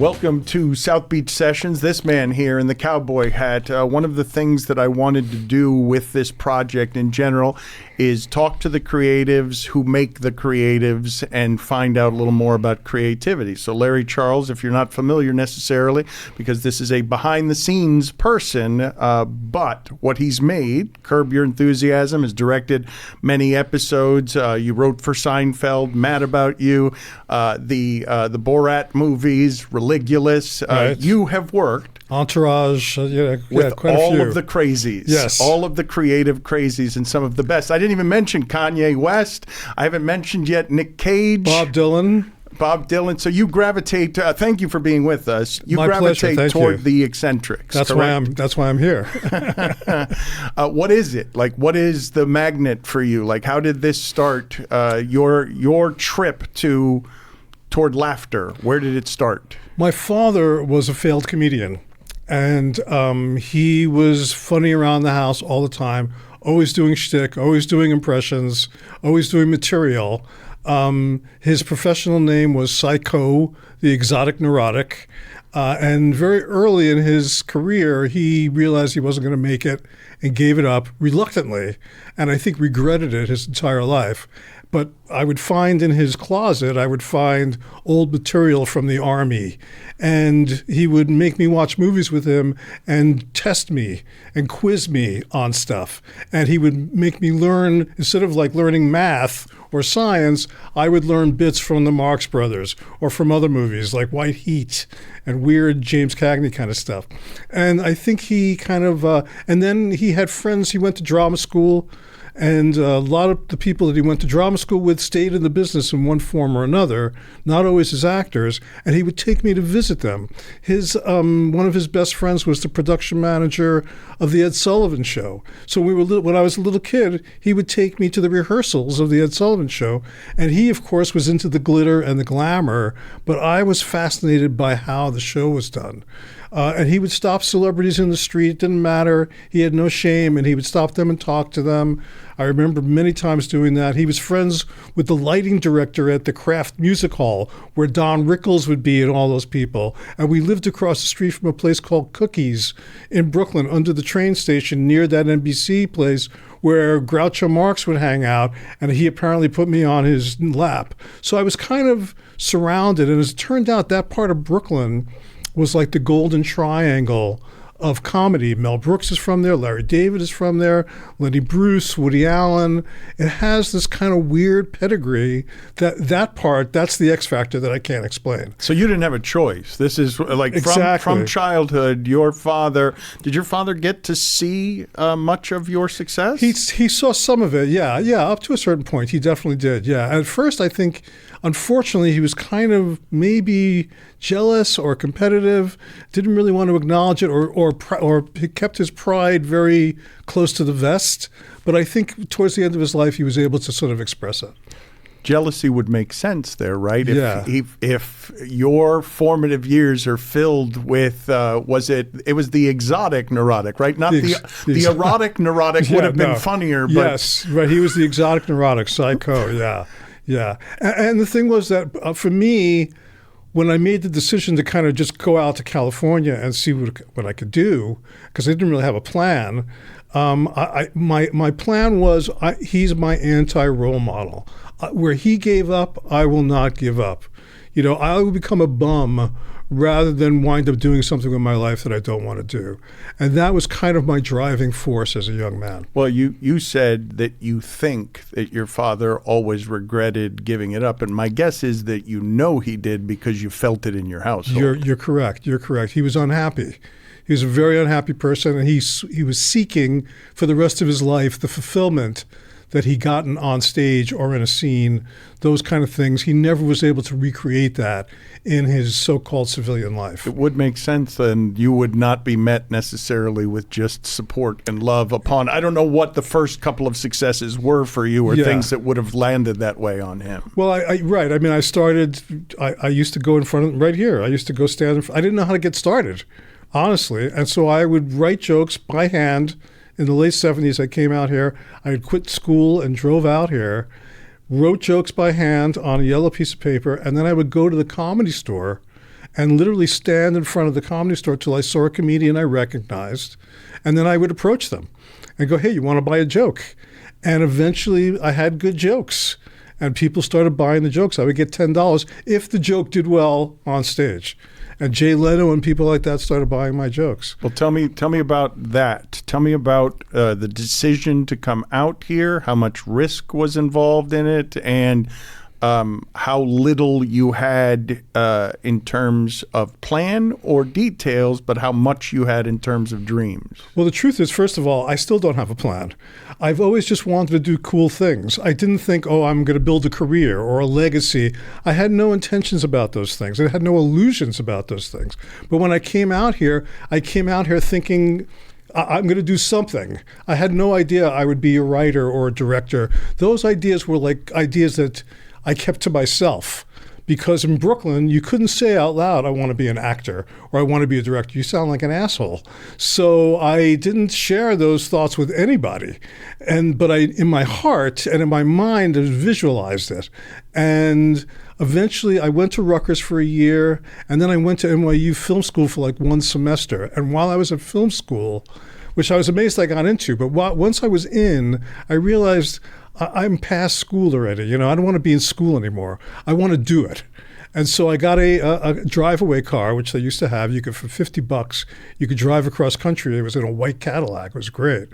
Welcome to South Beach Sessions. This man here in the cowboy hat. One of the things that I wanted to do with this project in general is talk to the creatives who make the creatives and find out a little more about creativity. So Larry Charles, if you're not familiar necessarily, because this is a behind-the-scenes person, but what he's made, Curb Your Enthusiasm, has directed many episodes. You wrote for Seinfeld, Mad About You, the Borat movies, Religulous. Right. You have worked Entourage, with quite a all few. of the crazies. Yes. All of the creative crazies and some of the best. I didn't even mention Kanye West. I haven't mentioned yet Nic Cage. Bob Dylan. So you gravitate, thank you for being with us. You My gravitate pleasure. toward Thank the eccentrics. That's why I'm here. What is it? Like, what is the magnet for you? Like, how did this start? Your trip toward laughter, where did it start? My father was a failed comedian, and he was funny around the house all the time, always doing shtick, always doing impressions, always doing material. His professional name was Psycho, the exotic neurotic. And very early in his career, he realized he wasn't going to make it and gave it up reluctantly, and I think regretted it his entire life. But I would find in his closet, old material from the Army. And he would make me watch movies with him and test me and quiz me on stuff. And he would make me learn, instead of like learning math or science, I would learn bits from the Marx Brothers or from other movies like White Heat and weird James Cagney kind of stuff. And I think he kind of, and then he had friends, he went to drama school. And a lot of the people that he went to drama school with stayed in the business in one form or another, not always as actors, and he would take me to visit them. His one of his best friends was the production manager of the Ed Sullivan Show. So when I was a little kid, he would take me to the rehearsals of the Ed Sullivan Show, and he, of course, was into the glitter and the glamour, but I was fascinated by how the show was done. And he would stop celebrities in the street, it didn't matter. He had no shame, and he would stop them and talk to them. I remember many times doing that. He was friends with the lighting director at the Kraft Music Hall, where Don Rickles would be and all those people. And we lived across the street from a place called Cookies in Brooklyn, under the train station near that NBC place where Groucho Marx would hang out, and he apparently put me on his lap. So I was kind of surrounded, and as it turned out, that part of Brooklyn was like the golden triangle of comedy. Mel Brooks is from there, Larry David is from there, Lenny Bruce, Woody Allen. It has this kind of weird pedigree. That's the X factor that I can't explain. So you didn't have a choice. This is like exactly. from childhood, did your father get to see much of your success? He saw some of it, yeah, up to a certain point. He definitely did, yeah. At first, I think, unfortunately, he was kind of maybe jealous or competitive, didn't really want to acknowledge it, or he kept his pride very close to the vest. But I think towards the end of his life, he was able to sort of express it. Jealousy would make sense there, right? If your formative years are filled with, it was the exotic neurotic, right? Not the erotic neurotic would have been funnier. But yes, right. He was the exotic neurotic, Psycho, yeah. And the thing was that for me, when I made the decision to kind of just go out to California and see what I could do, because I didn't really have a plan, my plan was he's my anti-role model. Where he gave up, I will not give up. I will become a bum rather than wind up doing something with my life that I don't want to do. And that was kind of my driving force as a young man. Well, you said that you think that your father always regretted giving it up. And my guess is that he did because you felt it in your household. You're correct. He was unhappy. He was a very unhappy person, and he was seeking for the rest of his life the fulfillment that he gotten on stage or in a scene, those kind of things. He never was able to recreate that in his so-called civilian life. It would make sense, and you would not be met necessarily with just support and love upon. I don't know what the first couple of successes were for you or things that would have landed that way on him. Well, right. I mean, I used to go in front of, right here. I used to go stand in front. I didn't know how to get started, honestly. And so I would write jokes by hand. In the late 70s, I came out here. I had quit school and drove out here, wrote jokes by hand on a yellow piece of paper, and then I would go to the Comedy Store and literally stand in front of the Comedy Store till I saw a comedian I recognized. And then I would approach them and go, hey, you want to buy a joke? And eventually I had good jokes. And people started buying the jokes. I would get $10 if the joke did well on stage. And Jay Leno and people like that started buying my jokes. Well, tell me about that. Tell me about the decision to come out here, how much risk was involved in it, and how little you had in terms of plan or details, but how much you had in terms of dreams. Well, the truth is, first of all, I still don't have a plan. I've always just wanted to do cool things. I didn't think, oh, I'm going to build a career or a legacy. I had no intentions about those things. I had no illusions about those things. But when I came out here thinking, I'm going to do something. I had no idea I would be a writer or a director. Those ideas were like ideas that I kept to myself, because in Brooklyn, you couldn't say out loud, I want to be an actor or I want to be a director. You sound like an asshole. So I didn't share those thoughts with anybody. But in my heart and in my mind, I visualized it. And eventually I went to Rutgers for a year, and then I went to NYU Film School for like one semester. And while I was at film school, which I was amazed I got into, but once I was in, I realized I'm past school already. I don't want to be in school anymore. I want to do it. And so I got a drive-away car, which they used to have. You could, for $50, you could drive across country. It was in a white Cadillac. It was great.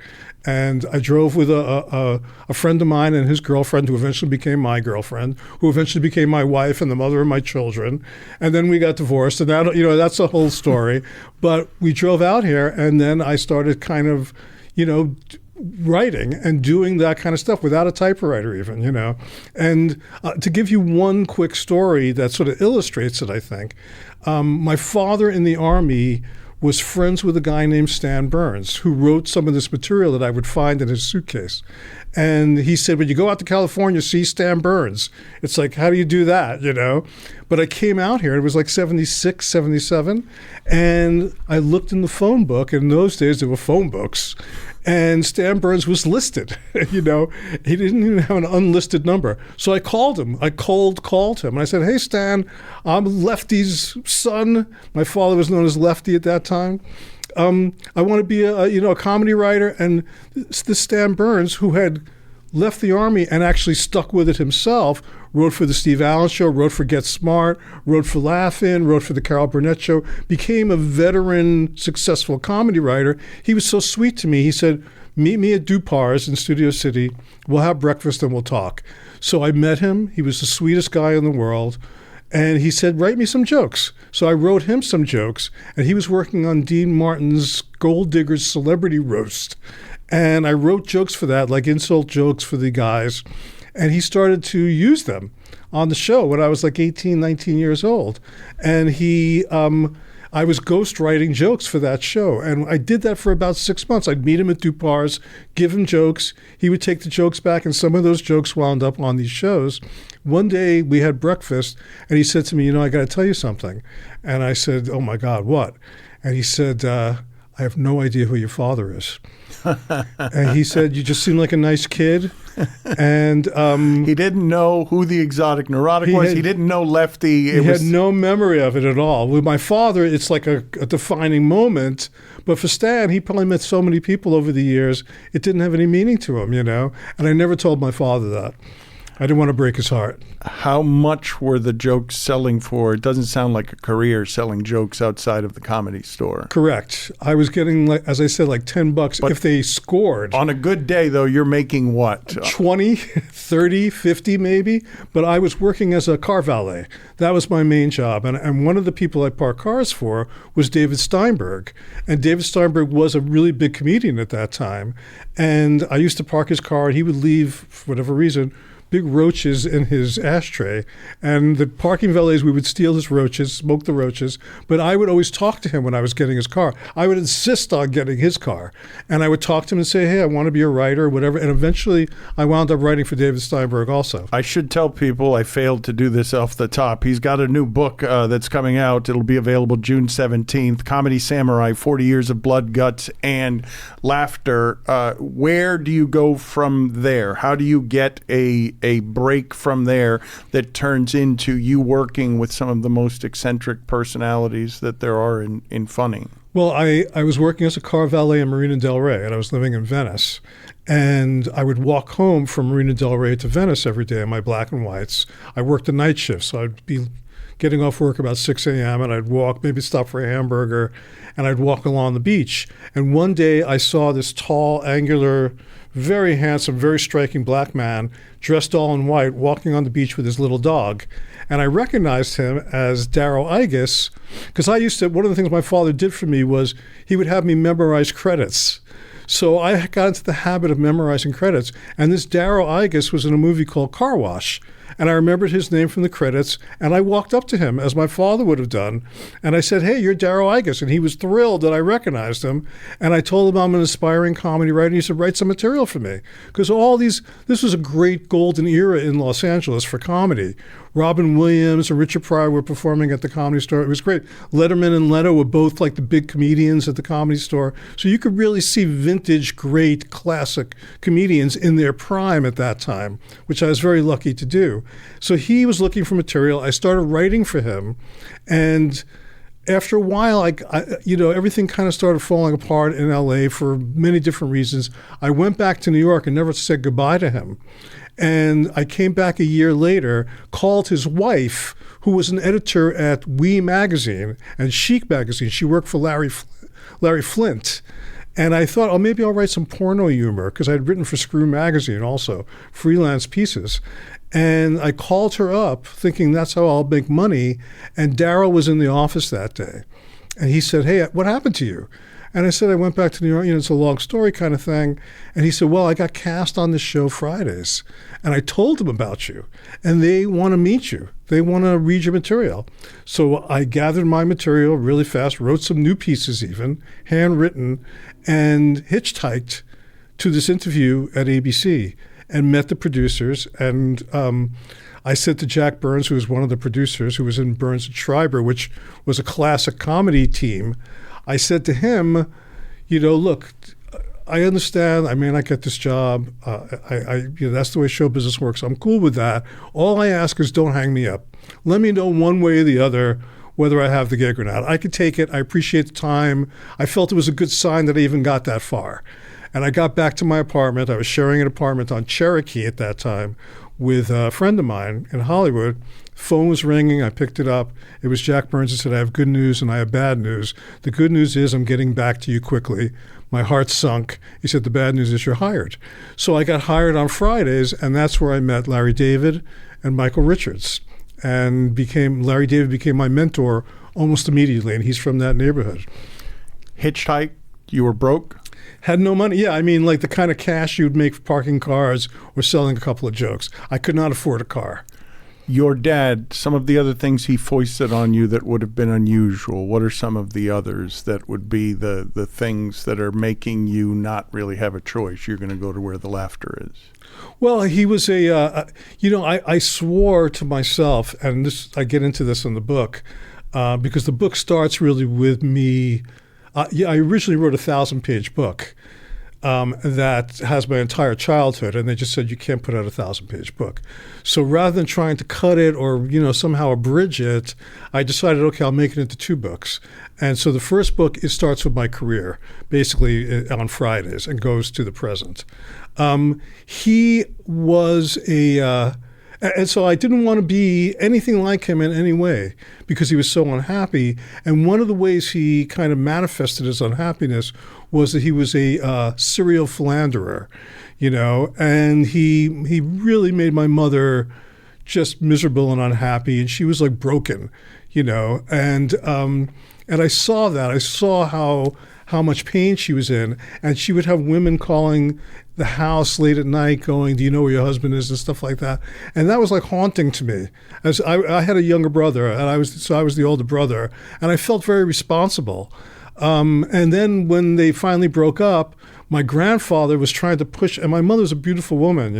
And I drove with a friend of mine and his girlfriend, who eventually became my girlfriend, who eventually became my wife and the mother of my children. And then we got divorced. And that's a whole story. But we drove out here, and then I started kind of, writing and doing that kind of stuff without a typewriter even, And to give you one quick story that sort of illustrates it, I think, my father in the Army was friends with a guy named Stan Burns, who wrote some of this material that I would find in his suitcase. And he said, when you go out to California, see Stan Burns. It's like, how do you do that, But I came out here, it was like 76, 77, and I looked in the phone book. In those days, there were phone books. And Stan Burns was listed, He didn't even have an unlisted number. So I called him. I cold called him. And I said, hey, Stan, I'm Lefty's son. My father was known as Lefty at that time. I want to be a comedy writer. And this Stan Burns, who had left the Army and actually stuck with it himself, wrote for the Steve Allen Show, wrote for Get Smart, wrote for Laugh-In, wrote for the Carol Burnett Show, became a veteran, successful comedy writer. He was so sweet to me. He said, meet me at Dupar's in Studio City. We'll have breakfast and we'll talk. So I met him. He was the sweetest guy in the world. And he said, write me some jokes. So I wrote him some jokes. And he was working on Dean Martin's Gold Diggers Celebrity Roast. And I wrote jokes for that, like insult jokes for the guys. And he started to use them on the show when I was like 18, 19 years old. And I was ghostwriting jokes for that show. And I did that for about 6 months. I'd meet him at Dupar's, give him jokes. He would take the jokes back, and some of those jokes wound up on these shows. One day we had breakfast, and he said to me, I got to tell you something. And I said, oh my God, what? And he said, I have no idea who your father is. And he said, you just seem like a nice kid. And he didn't know who the exotic neurotic was. He didn't know Lefty. He had no memory of it at all. With my father, it's like a defining moment. But for Stan, he probably met so many people over the years, it didn't have any meaning to him, And I never told my father that. I didn't want to break his heart. How much were the jokes selling for? It doesn't sound like a career selling jokes outside of the Comedy Store. Correct. I was getting, as I said, like $10 if they scored. On a good day, though, you're making what? 20, 30, 50 maybe. But I was working as a car valet. That was my main job. And one of the people I parked cars for was David Steinberg. And David Steinberg was a really big comedian at that time. And I used to park his car, and he would leave, for whatever reason, big roaches in his ashtray. And the parking valets, we would steal his roaches, smoke the roaches. But I would always talk to him when I was getting his car. I would insist on getting his car. And I would talk to him and say, hey, I want to be a writer or whatever. And eventually I wound up writing for David Steinberg also. I should tell people I failed to do this off the top. He's got a new book that's coming out. It'll be available June 17th, Comedy Samurai, 40 Years of Blood, Guts, and Laughter. Where do you go from there? How do you get a a break from there that turns into you working with some of the most eccentric personalities that there are in funny? Well, I was working as a car valet in Marina del Rey, and I was living in Venice. And I would walk home from Marina del Rey to Venice every day in my black and whites. I worked a night shift, so I'd be getting off work about 6 a.m. and I'd walk, maybe stop for a hamburger, and I'd walk along the beach. And one day I saw this tall, angular, very handsome, very striking black man dressed all in white walking on the beach with his little dog. And I recognized him as Darrow Igus because one of the things my father did for me was he would have me memorize credits. So I got into the habit of memorizing credits. And this Darrow Igus was in a movie called Car Wash. And I remembered his name from the credits, and I walked up to him, as my father would have done, and I said, "Hey, you're Darrow Igus." And he was thrilled that I recognized him, and I told him I'm an aspiring comedy writer, and he said, "Write some material for me." Because this was a great golden era in Los Angeles for comedy. Robin Williams and Richard Pryor were performing at the Comedy Store. It was great. Letterman and Leno were both like the big comedians at the Comedy Store. So you could really see vintage, great, classic comedians in their prime at that time, which I was very lucky to do. So he was looking for material. I started writing for him. And after a while, everything kind of started falling apart in LA for many different reasons. I went back to New York and never said goodbye to him. And I came back a year later, called his wife, who was an editor at We Magazine and Chic Magazine. She worked for Larry Flint. And I thought, maybe I'll write some porno humor, because I'd written for Screw Magazine also, freelance pieces. And I called her up thinking that's how I'll make money. And Darrow was in the office that day. And he said, "Hey, what happened to you?" And I said, "I went back to New York, it's a long story kind of thing." And he said, "Well, I got cast on this show Fridays. And I told them about you. And they want to meet you. They want to read your material." So I gathered my material really fast, wrote some new pieces even, handwritten, and hitchhiked to this interview at ABC and met the producers. And I said to Jack Burns, who was one of the producers, who was in Burns and Schreiber, which was a classic comedy team, I said to him, "Look, I understand I may not get this job. That's the way show business works. I'm cool with that. All I ask is don't hang me up. Let me know one way or the other whether I have the gig or not. I could take it. I appreciate the time. I felt it was a good sign that I even got that far." And I got back to my apartment. I was sharing an apartment on Cherokee at that time with a friend of mine in Hollywood. Phone was ringing. I picked it up. It was Jack Burns. He said, "I have good news and I have bad news. The good news is I'm getting back to you quickly." My heart sunk. He said, "The bad news is you're hired." So I got hired on Fridays, and that's where I met Larry David and Michael Richards. And Larry David became my mentor almost immediately, and he's from that neighborhood. Hitchhike, you were broke? Had no money. Yeah, like the kind of cash you'd make for parking cars or selling a couple of jokes. I could not afford a car. Your dad, some of the other things he foisted on you that would have been unusual, what are some of the others that would be the things that are making you not really have a choice? You're going to go to where the laughter is. Well, he was I swore to myself, and I get into this in the book, because the book starts really with me. I originally wrote a 1,000-page book that has my entire childhood, and they just said you can't put out a 1,000-page book. So rather than trying to cut it or somehow abridge it, I decided, okay, I'll make it into 2 books. And so the first book, it starts with my career, basically on Fridays, and goes to the present. He was and so I didn't want to be anything like him in any way because he was so unhappy. And one of the ways he kind of manifested his unhappiness was that he was a serial philanderer, and he really made my mother just miserable and unhappy, and she was like broken, and I saw that. I saw how much pain she was in, and she would have women calling the house late at night going, "Do you know where your husband is?" and stuff like that. And that was like haunting to me. As I had a younger brother, and I was the older brother, and I felt very responsible. And then when they finally broke up, my grandfather was trying to push, and my mother's a beautiful woman,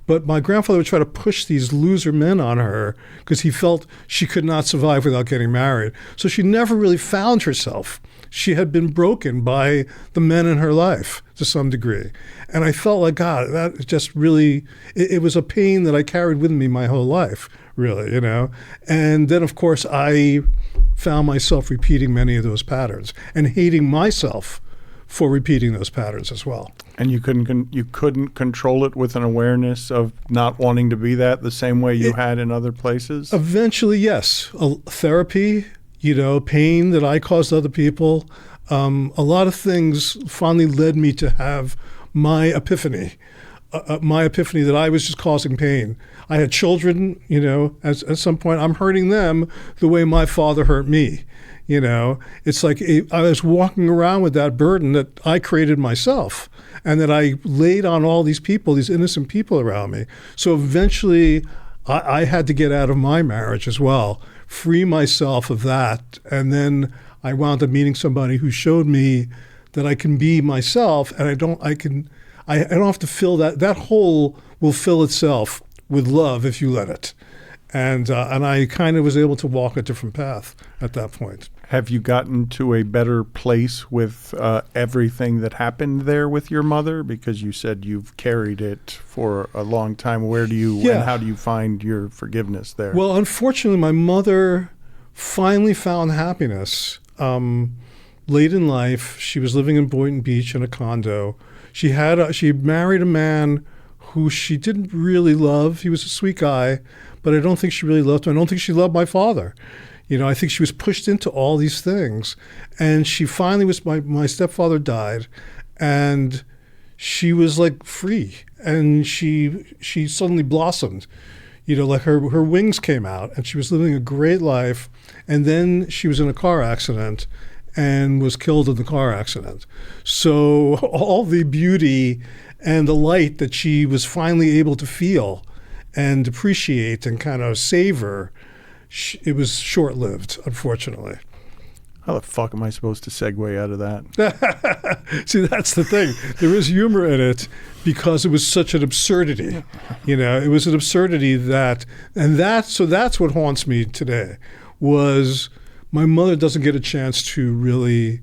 but my grandfather would try to push these loser men on her because he felt she could not survive without getting married. So she never really found herself. she had been broken by the men in her life to some degree. And I felt like, God, that just really, it was a pain that I carried with me my whole life, really, And then, of course, I found myself repeating many of those patterns and hating myself for repeating those patterns as well. And you couldn't control it with an awareness of not wanting to be that the same way you had in other places? Eventually, yes. Therapy, pain that I caused other people. A lot of things finally led me to have my epiphany that I was just causing pain. I had children, at some point I'm hurting them the way my father hurt me. It's like I was walking around with that burden that I created myself and that I laid on all these people, these innocent people around me. So eventually I had to get out of my marriage as well, free myself of that. And then I wound up meeting somebody who showed me that I can be myself and I don't have to fill that hole will fill itself with love if you let it. And I kind of was able to walk a different path at that point. Have you gotten to a better place with everything that happened there with your mother? Because you said you've carried it for a long time. Where do you and how do you find your forgiveness there? Well, unfortunately, my mother finally found happiness late in life. She was living in Boynton Beach in a condo. She married a man who she didn't really love. He was a sweet guy, but I don't think she really loved him. I don't think she loved my father. I think she was pushed into all these things. And she finally my stepfather died, and she was like free. And she suddenly blossomed. Like her wings came out, and she was living a great life. And then she was in a car accident and was killed in the car accident. So all the beauty and the light that she was finally able to feel and appreciate and kind of savor, it was short-lived, unfortunately. How the fuck am I supposed to segue out of that? See, that's the thing. There is humor in it because it was such an absurdity. It was an absurdity so that's what haunts me today, was my mother doesn't get a chance to really,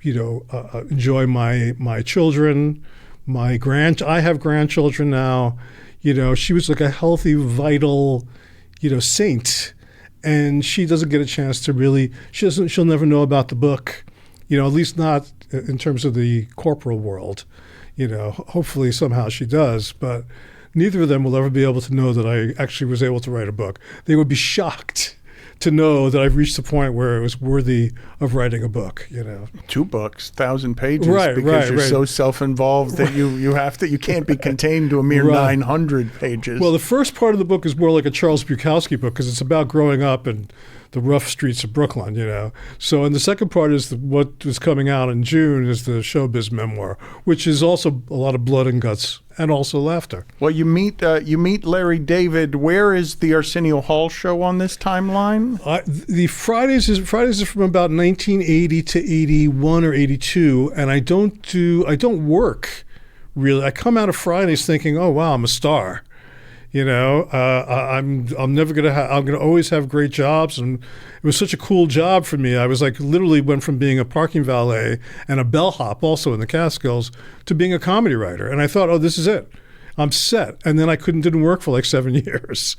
enjoy my children, I have grandchildren now. She was like a healthy, vital, saint. And she doesn't get a chance to really, she'll never know about the book, at least not in terms of the corporal world. Hopefully somehow she does, but neither of them will ever be able to know that I actually was able to write a book. They would be shocked to know that I've reached the point where it was worthy of writing a book, 2 books, 1,000 pages, because you're so self-involved that you can't be contained to a mere 900 pages. Well, the first part of the book is more like a Charles Bukowski book because it's about growing up in the rough streets of Brooklyn, So, and the second part is what is coming out in June is the showbiz memoir, which is also a lot of blood and guts and also laughter. Well, you meet Larry David. Where is the Arsenio Hall show on this timeline? The Fridays is from about 1980 to 81 or 82, and I don't work really. I come out of Fridays thinking, oh wow, I'm a star. I'm gonna always have great jobs, and it was such a cool job for me. I was like literally went from being a parking valet and a bellhop also in the Catskills to being a comedy writer, and I thought, oh, this is it. I'm set. And then I didn't work for like 7 years,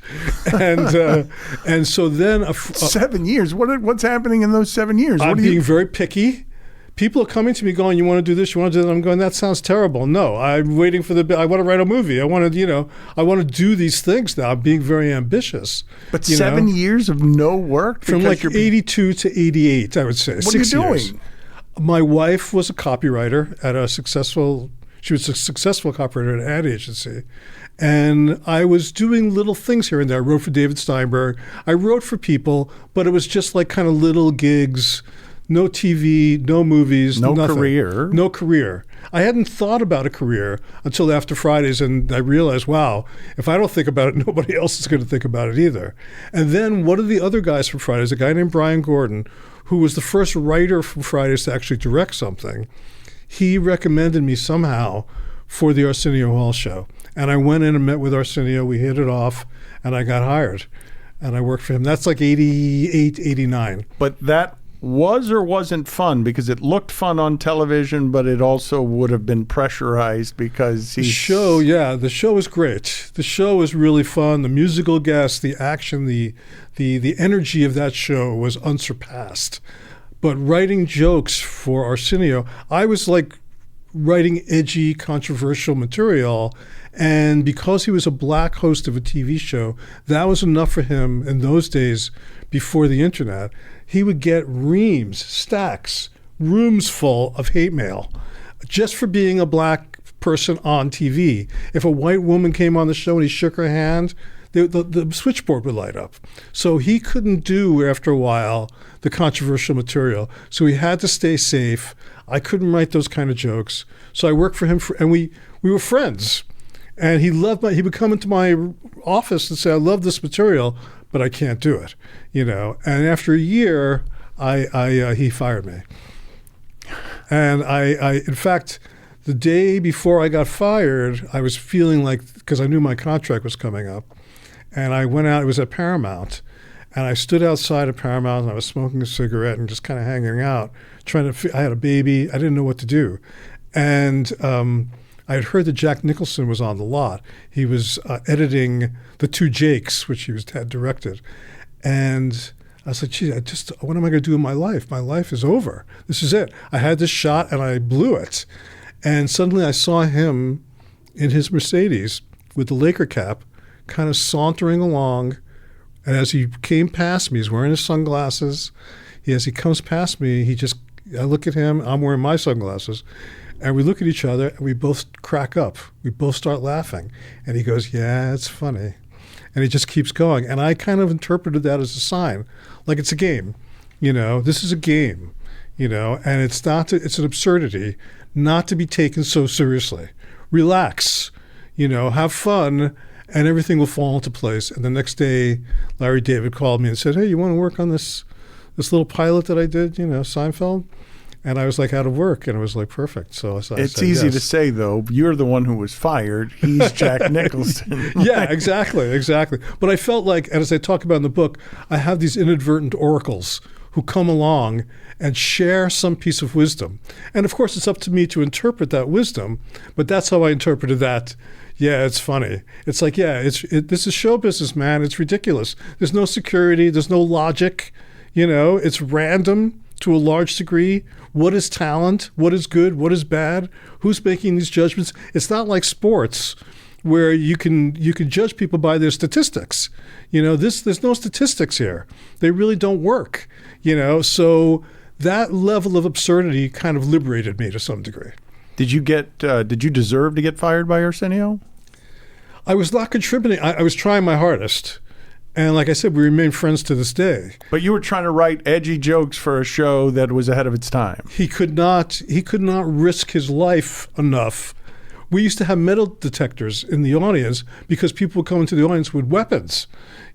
and so then 7 years. What's happening in those 7 years? I'm being very picky. People are coming to me going, you want to do this, you want to do that? I'm going, that sounds terrible. No, I'm waiting for I want to write a movie. I want to do these things now. I'm being very ambitious. But 7 years of no work? From like 82 to 88, I would say. What are you doing? My wife was a copywriter she was a successful copywriter at an ad agency. And I was doing little things here and there. I wrote for David Steinberg. I wrote for people, but it was just like kind of little gigs. No TV, no movies, nothing. Career. No career. I hadn't thought about a career until after Fridays, and I realized, wow, if I don't think about it, nobody else is going to think about it either. And then one of the other guys from Fridays, a guy named Brian Gordon, who was the first writer from Fridays to actually direct something, he recommended me somehow for the Arsenio Hall show. And I went in and met with Arsenio, we hit it off, and I got hired. And I worked for him. That's like 88, 89. But that was or wasn't fun? Because it looked fun on television, but it also would have been pressurized because the show was great. The show was really fun. The musical guests, the action, the energy of that show was unsurpassed. But writing jokes for Arsenio, I was like writing edgy, controversial material. And because he was a black host of a TV show, that was enough for him in those days before the internet. He would get reams, stacks, rooms full of hate mail just for being a black person on TV. If a white woman came on the show and he shook her hand, the switchboard would light up. So he couldn't do, after a while, the controversial material. So he had to stay safe. I couldn't write those kind of jokes. So I worked for him, and we were friends. And he would come into my office and say, I love this material, but I can't do it, And after a year, he fired me. And in fact, the day before I got fired, I was feeling like, because I knew my contract was coming up, and I went out, it was at Paramount, and I stood outside of Paramount and I was smoking a cigarette and just kind of hanging out, I had a baby, I didn't know what to do. And I had heard that Jack Nicholson was on the lot. He was editing The Two Jakes, which had directed. And I was like, geez, what am I going to do in my life? My life is over. This is it. I had this shot and I blew it. And suddenly I saw him in his Mercedes with the Laker cap, kind of sauntering along. And as he came past me, he's wearing his sunglasses. As he comes past me, I look at him, I'm wearing my sunglasses. And we look at each other and we both crack up. We both start laughing. And he goes, yeah, it's funny. And he just keeps going. And I kind of interpreted that as a sign, like it's a game. This is a game, and it's an absurdity not to be taken so seriously. Relax, have fun, and everything will fall into place. And the next day, Larry David called me and said, hey, you want to work on this little pilot that I did, Seinfeld? And I was like out of work, and it was like perfect. So it's easy yes. to say, though. You're the one who was fired. He's Jack Nicholson. Yeah, exactly. But I felt like, and as I talk about in the book, I have these inadvertent oracles who come along and share some piece of wisdom. And of course, it's up to me to interpret that wisdom. But that's how I interpreted that. Yeah, it's funny. It's like, this is show business, man. It's ridiculous. There's no security. There's no logic. It's random to a large degree. What is talent? What is good? What is bad? Who's making these judgments? It's not like sports where you can judge people by their statistics. There's no statistics here. They really don't work. So that level of absurdity kind of liberated me to some degree. Did you deserve to get fired by Arsenio? I was not contributing. I was trying my hardest. And like I said, we remain friends to this day. But you were trying to write edgy jokes for a show that was ahead of its time. He could not risk his life enough. We used to have metal detectors in the audience because people would come into the audience with weapons,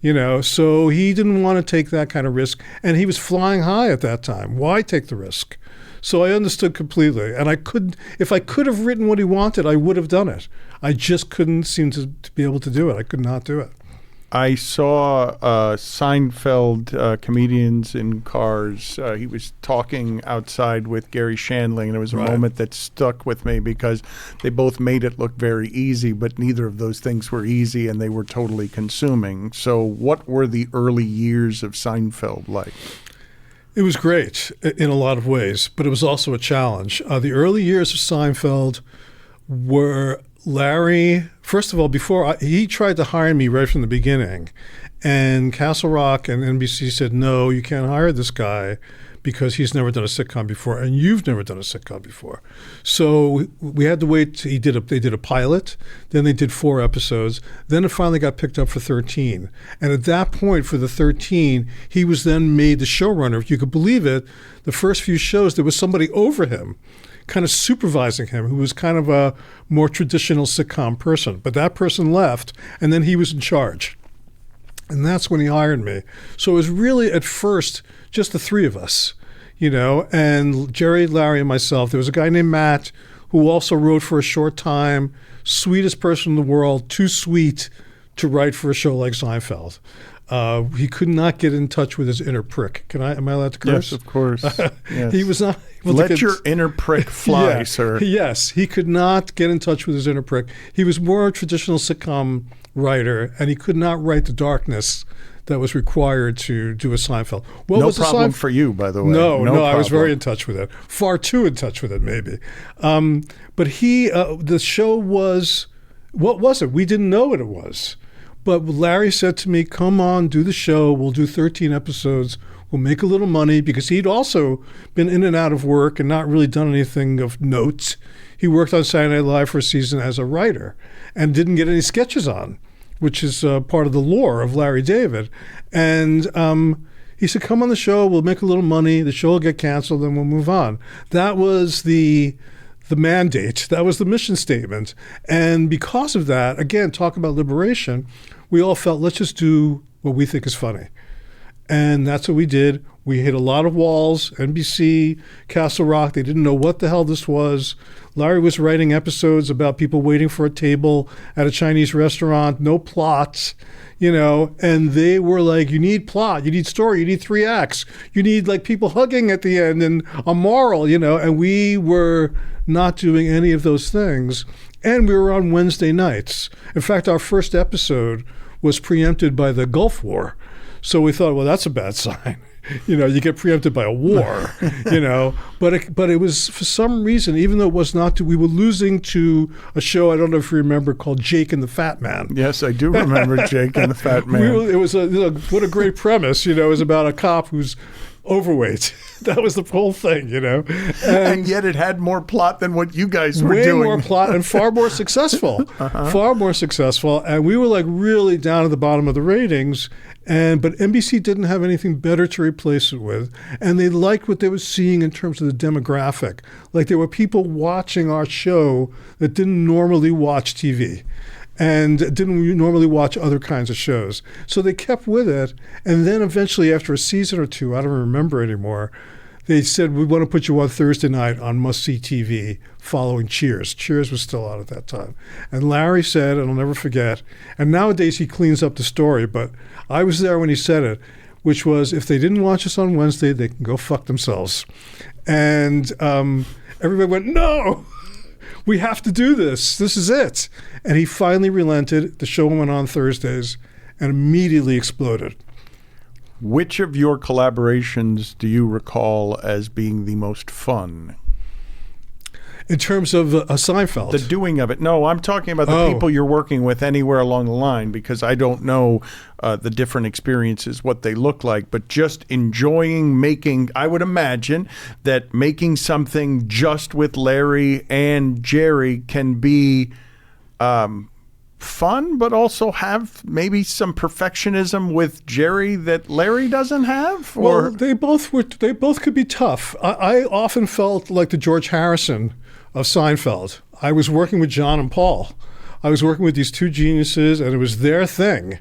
So he didn't want to take that kind of risk. And he was flying high at that time. Why take the risk? So I understood completely. And if I could have written what he wanted, I would have done it. I just couldn't seem to be able to do it. I could not do it. I saw Seinfeld comedians in cars. He was talking outside with Gary Shandling, and it was a moment that stuck with me because they both made it look very easy, but neither of those things were easy, and they were totally consuming. So what were the early years of Seinfeld like? It was great in a lot of ways, but it was also a challenge. The early years of Seinfeld were Larry, first of all, he tried to hire me right from the beginning, and Castle Rock and NBC said, no, you can't hire this guy because he's never done a sitcom before, and you've never done a sitcom before. So we had to wait. They did a pilot, then they did 4 episodes, then it finally got picked up for 13. And at that point, for the 13, he was then made the showrunner. If you could believe it, the first few shows, there was somebody over him, kind of supervising him, who was kind of a more traditional sitcom person. But that person left, and then he was in charge. And that's when he hired me. So it was really, at first, just the 3 of us, and Jerry, Larry, and myself. There was a guy named Matt who also wrote for a short time, sweetest person in the world, too sweet to write for a show like Seinfeld. He could not get in touch with his inner prick. Am I allowed to curse? Yes, of course. Yes. He was not able Let to your inner prick fly, sir. Yes, he could not get in touch with his inner prick. He was more a traditional sitcom writer, and he could not write the darkness that was required to do a Seinfeld. No problem for you, by the way. No, I was very in touch with it. Far too in touch with it, maybe. But the show was, what was it? We didn't know what it was. But Larry said to me, come on, do the show. We'll do 13 episodes. We'll make a little money, because he'd also been in and out of work and not really done anything of note. He worked on Saturday Night Live for a season as a writer and didn't get any sketches on, which is part of the lore of Larry David. And he said, come on the show, we'll make a little money, the show will get canceled, then we'll move on. That was the mandate. That was the mission statement. And because of that, again, talk about liberation, we all felt, let's just do what we think is funny. And that's what we did. We hit a lot of walls, NBC, Castle Rock. They didn't know what the hell this was. Larry was writing episodes about people waiting for a table at a Chinese restaurant, no plots, and they were like, you need plot, you need story, you need 3 acts, you need like people hugging at the end and a moral, and we were not doing any of those things. And we were on Wednesday nights. In fact, our first episode was preempted by the Gulf War. So we thought, well, that's a bad sign. You get preempted by a war, But it was, for some reason, even though it was not, we were losing to a show, I don't know if you remember, called Jake and the Fat Man. Yes, I do remember Jake and the Fat Man. It was what a great premise, it was about a cop who's overweight. That was the whole thing, And yet it had more plot than what you guys were doing. Way more plot and far more successful. Far more successful. And we were like really down at the bottom of the ratings. But NBC didn't have anything better to replace it with. And they liked what they were seeing in terms of the demographic. Like there were people watching our show that didn't normally watch TV and didn't normally watch other kinds of shows. So they kept with it. And then eventually, after a season or two, I don't remember anymore, they said, we want to put you on Thursday night on must-see TV following Cheers. Cheers was still out at that time. And Larry said, and I'll never forget, and nowadays he cleans up the story, but I was there when he said it, which was, if they didn't watch us on Wednesday, they can go fuck themselves. And everybody went, no! We have to do this. This is it. And he finally relented. The show went on Thursdays and immediately exploded. Which of your collaborations do you recall as being the most fun? In terms of Seinfeld? The doing of it. No, I'm talking about the people you're working with anywhere along the line, because I don't know the different experiences, what they look like, but just enjoying making, I would imagine that making something just with Larry and Jerry can be fun, but also have maybe some perfectionism with Jerry that Larry doesn't have? Or? Well, they both could be tough. I often felt like the George Harrison of Seinfeld. I was working with John and Paul. I was working with these two geniuses, and it was their thing.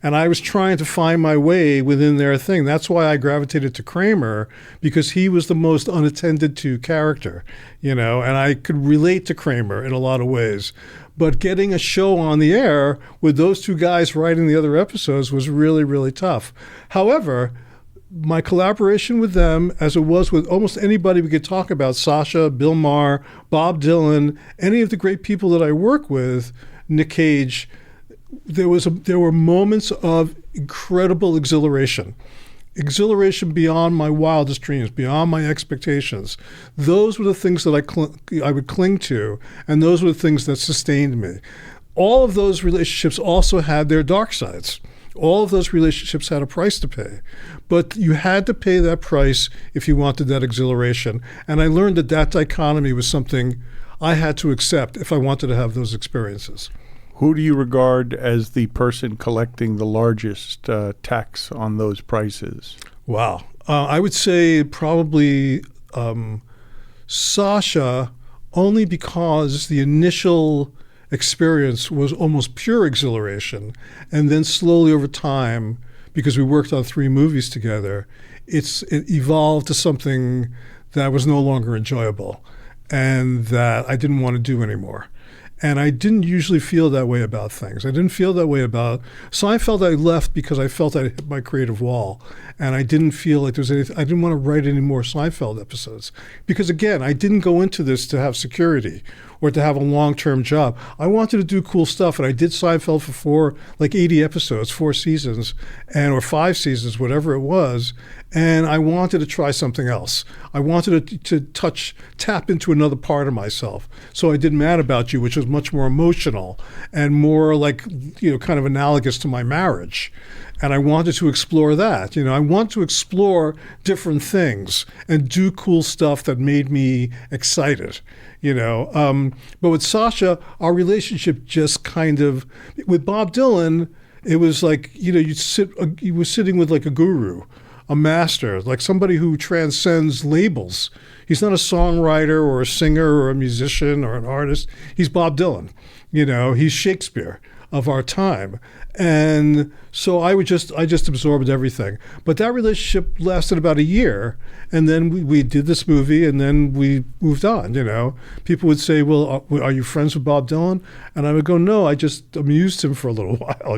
And I was trying to find my way within their thing. That's why I gravitated to Kramer, because he was the most unattended to character, and I could relate to Kramer in a lot of ways. But getting a show on the air with those two guys writing the other episodes was really, really tough. However, my collaboration with them, as it was with almost anybody we could talk about, Sacha, Bill Maher, Bob Dylan, any of the great people that I work with, Nic Cage, there were moments of incredible exhilaration beyond my wildest dreams, beyond my expectations. Those were the things that I would cling to, and those were the things that sustained me. All of those relationships also had their dark sides. All of those relationships had a price to pay. But you had to pay that price if you wanted that exhilaration. And I learned that dichotomy was something I had to accept if I wanted to have those experiences. Who do you regard as the person collecting the largest tax on those prices? Wow. I would say probably Sacha, only because the initial experience was almost pure exhilaration. And then slowly over time, because we worked on 3 movies together, it evolved to something that was no longer enjoyable and that I didn't want to do anymore. And I didn't usually feel that way about things. I didn't feel that way about Seinfeld. I left because I felt I hit my creative wall, and I didn't feel like there was anything. I didn't want to write any more Seinfeld episodes because, again, I didn't go into this to have security or to have a long-term job. I wanted to do cool stuff, and I did Seinfeld for 80 episodes, 4 seasons, or 5 seasons, whatever it was. And I wanted to try something else. I wanted to tap into another part of myself. So I did Mad About You, which was much more emotional and more kind of analogous to my marriage. And I wanted to explore that. I want to explore different things and do cool stuff that made me excited. But with Sacha, our relationship just kind of, with Bob Dylan, it was like, you were sitting with like a guru, a master, like somebody who transcends labels. He's not a songwriter or a singer or a musician or an artist. He's Bob Dylan. He's Shakespeare of our time. And so I just absorbed everything. But that relationship lasted about a year. And then we did this movie, and then we moved on. People would say, well, are you friends with Bob Dylan? And I would go, no, I just amused him for a little while,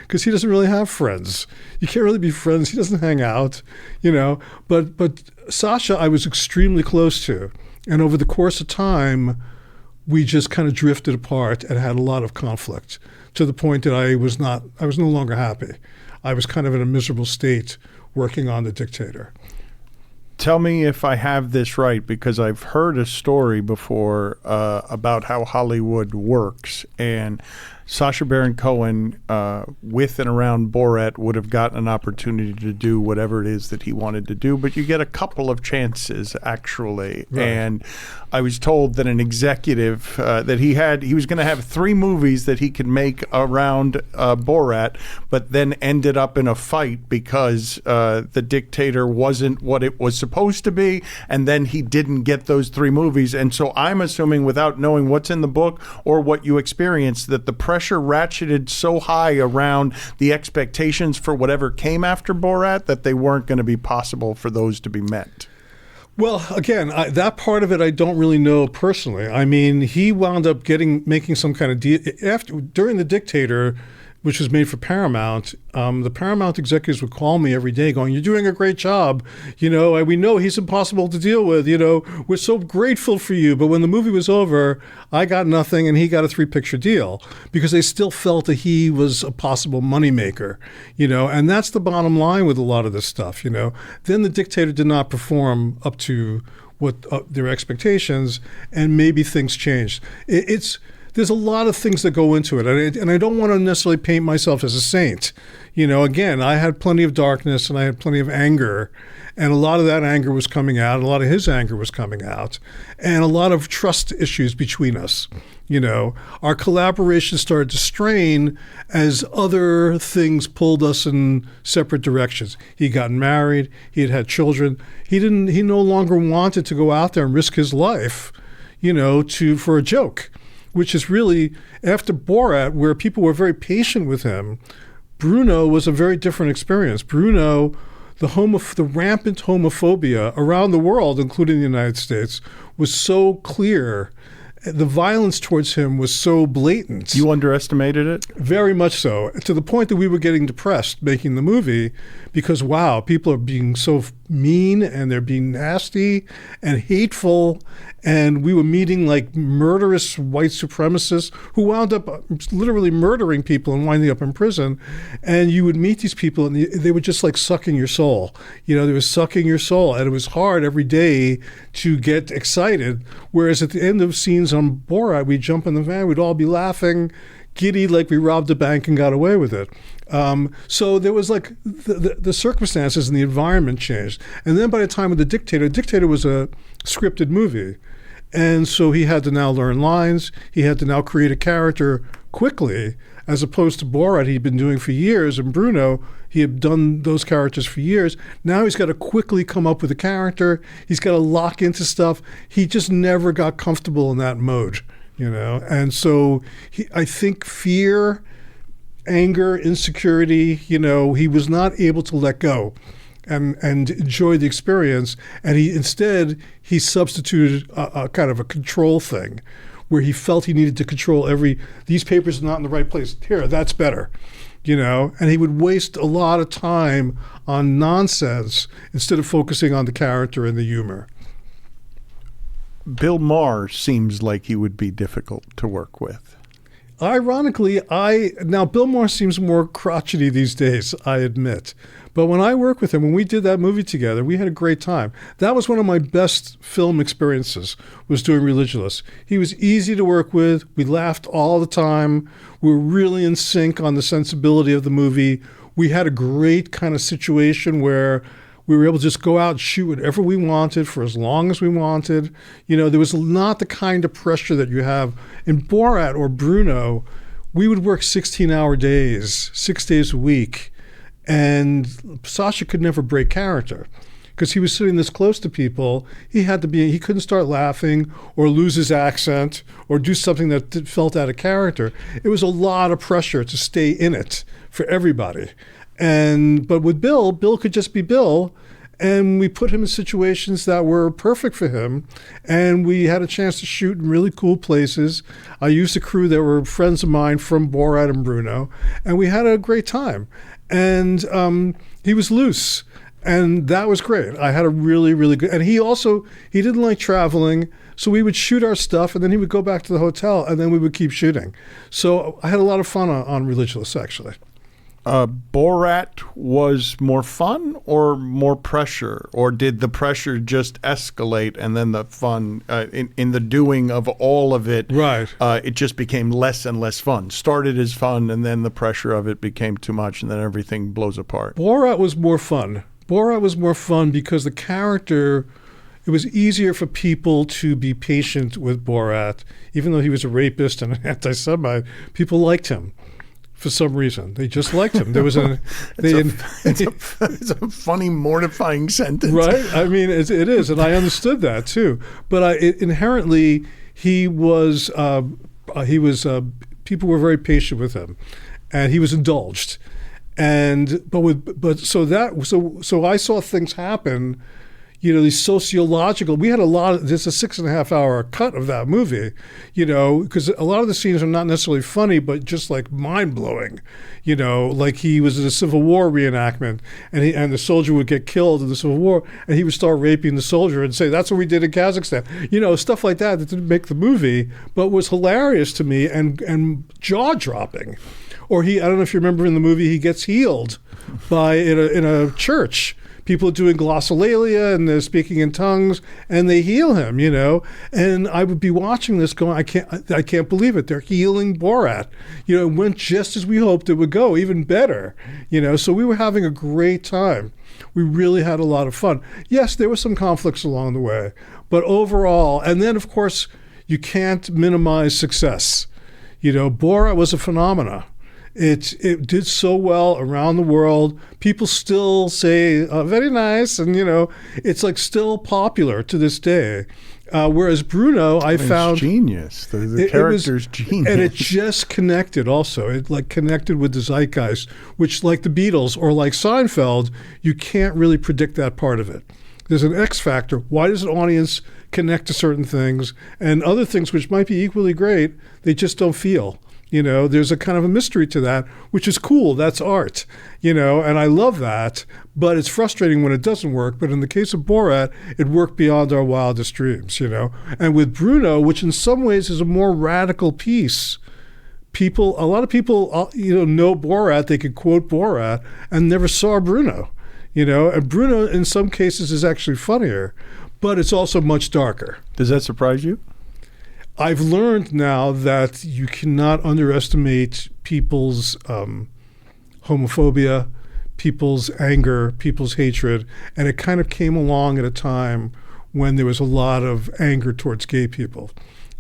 because he doesn't really have friends. You can't really be friends. He doesn't hang out, But Sacha, I was extremely close to. And over the course of time, we just kind of drifted apart and had a lot of conflict, to the point that I was no longer happy. I was kind of in a miserable state working on The Dictator. Tell me if I have this right, because I've heard a story before about how Hollywood works, and Sacha Baron Cohen, with and around Borat, would have gotten an opportunity to do whatever it is that he wanted to do, but you get a couple of chances, actually. Right. And I was told that an executive that he was going to have 3 movies that he could make around Borat, but then ended up in a fight because The Dictator wasn't what it was supposed to be, and then he didn't get those 3 movies. And so I'm assuming, without knowing what's in the book or what you experienced, that the pressure ratcheted so high around the expectations for whatever came after Borat that they weren't going to be possible for those to be met. Well, again, that part of it I don't really know personally. I mean, he wound up making some kind of deal during The Dictator, which was made for Paramount. The Paramount executives would call me every day going, "You're doing a great job. We know he's impossible to deal with. We're so grateful for you." But when the movie was over, I got nothing and he got a 3-picture deal because they still felt that he was a possible moneymaker, and that's the bottom line with a lot of this stuff, Then The Dictator did not perform up to what their expectations, and maybe things changed. There's a lot of things that go into it, and I don't want to necessarily paint myself as a saint. Again, I had plenty of darkness and I had plenty of anger, and a lot of that anger was coming out, and a lot of his anger was coming out, and a lot of trust issues between us. Our collaboration started to strain as other things pulled us in separate directions. He got married, he had children. He no longer wanted to go out there and risk his life, for a joke. Which is really, after Borat, where people were very patient with him, Bruno was a very different experience. Bruno, the rampant homophobia around the world, including the United States, was so clear. The violence towards him was so blatant. You underestimated it? Very much so, to the point that we were getting depressed making the movie because, wow, people are being so mean and they're being nasty and hateful. And we were meeting like murderous white supremacists who wound up literally murdering people and winding up in prison. And you would meet these people and they were just like sucking your soul. They were sucking your soul. And it was hard every day to get excited. Whereas at the end of scenes on Borat, we'd jump in the van, we'd all be laughing, giddy like we robbed a bank and got away with it. So there was like the circumstances and the environment changed. And then by the time of The Dictator was a scripted movie. And so he had to now learn lines. He had to now create a character quickly, as opposed to Borat he'd been doing for years. And Bruno, he had done those characters for years. Now he's got to quickly come up with a character. He's got to lock into stuff. He just never got comfortable in that mode, And so I think fear, anger, insecurity, he was not able to let go and enjoy the experience. And he substituted a kind of a control thing where he felt he needed to control these papers are not in the right place. Here, that's better. And he would waste a lot of time on nonsense instead of focusing on the character and the humor. Bill Maher seems like he would be difficult to work with. Ironically, now Bill Maher seems more crotchety these days, I admit. But when I worked with him, when we did that movie together, we had a great time. That was one of my best film experiences, was doing Religulous. He was easy to work with. We laughed all the time. We were really in sync on the sensibility of the movie. We had a great kind of situation where we were able to just go out and shoot whatever we wanted for as long as we wanted. There was not the kind of pressure that you have in Borat or Bruno. We would work 16-hour days, 6 days a week. And Sacha could never break character because he was sitting this close to people. He couldn't start laughing or lose his accent or do something that felt out of character. It was a lot of pressure to stay in it for everybody. But with Bill could just be Bill. And we put him in situations that were perfect for him. And we had a chance to shoot in really cool places. I used a crew that were friends of mine from Borat and Bruno. And we had a great time. And he was loose. And that was great. I had a really, really good... And he didn't like traveling. So we would shoot our stuff, and then he would go back to the hotel, and then we would keep shooting. So I had a lot of fun on Religulous, actually. Borat was more fun or more pressure? Or did the pressure just escalate and then the fun, in the doing of all of it, right? It just became less and less fun? Started as fun and then the pressure of it became too much and then everything blows apart. Borat was more fun. Borat was more fun because the character, it was easier for people to be patient with Borat. Even though he was a rapist and an anti-Semite, people liked him. For some reason, they just liked him. There was it's a funny, mortifying sentence, right? I mean, it is, and I understood that too. But inherently, he was. People were very patient with him, and he was indulged. So I saw things happen. These sociological, we had there's a 6.5 hour cut of that movie, because a lot of the scenes are not necessarily funny, but just like mind blowing, like he was in a Civil War reenactment and the soldier would get killed in the Civil War and he would start raping the soldier and say, that's what we did in Kazakhstan, stuff like that didn't make the movie, but was hilarious to me and jaw dropping. Or I don't know if you remember in the movie, he gets healed in a church. People are doing glossolalia and they're speaking in tongues and they heal him, And I would be watching this going, I can't believe it. They're healing Borat. It went just as we hoped it would go, even better. So we were having a great time. We really had a lot of fun. Yes, there were some conflicts along the way, but overall, and then of course, you can't minimize success. Borat was a phenomenon. It did so well around the world. People still say, very nice. And, it's like still popular to this day. Whereas Bruno, I found... genius. The character's genius. And it just connected also. It connected with the zeitgeist, which like the Beatles or like Seinfeld, you can't really predict that part of it. There's an X factor. Why does an audience connect to certain things and other things which might be equally great, they just don't feel? There's a kind of a mystery to that, which is cool. That's art, and I love that. But it's frustrating when it doesn't work. But in the case of Borat, it worked beyond our wildest dreams, And with Bruno, which in some ways is a more radical piece, a lot of people, know Borat. They could quote Borat and never saw Bruno, And Bruno, in some cases, is actually funnier, but it's also much darker. Does that surprise you? I've learned now that you cannot underestimate people's homophobia, people's anger, people's hatred. And it kind of came along at a time when there was a lot of anger towards gay people.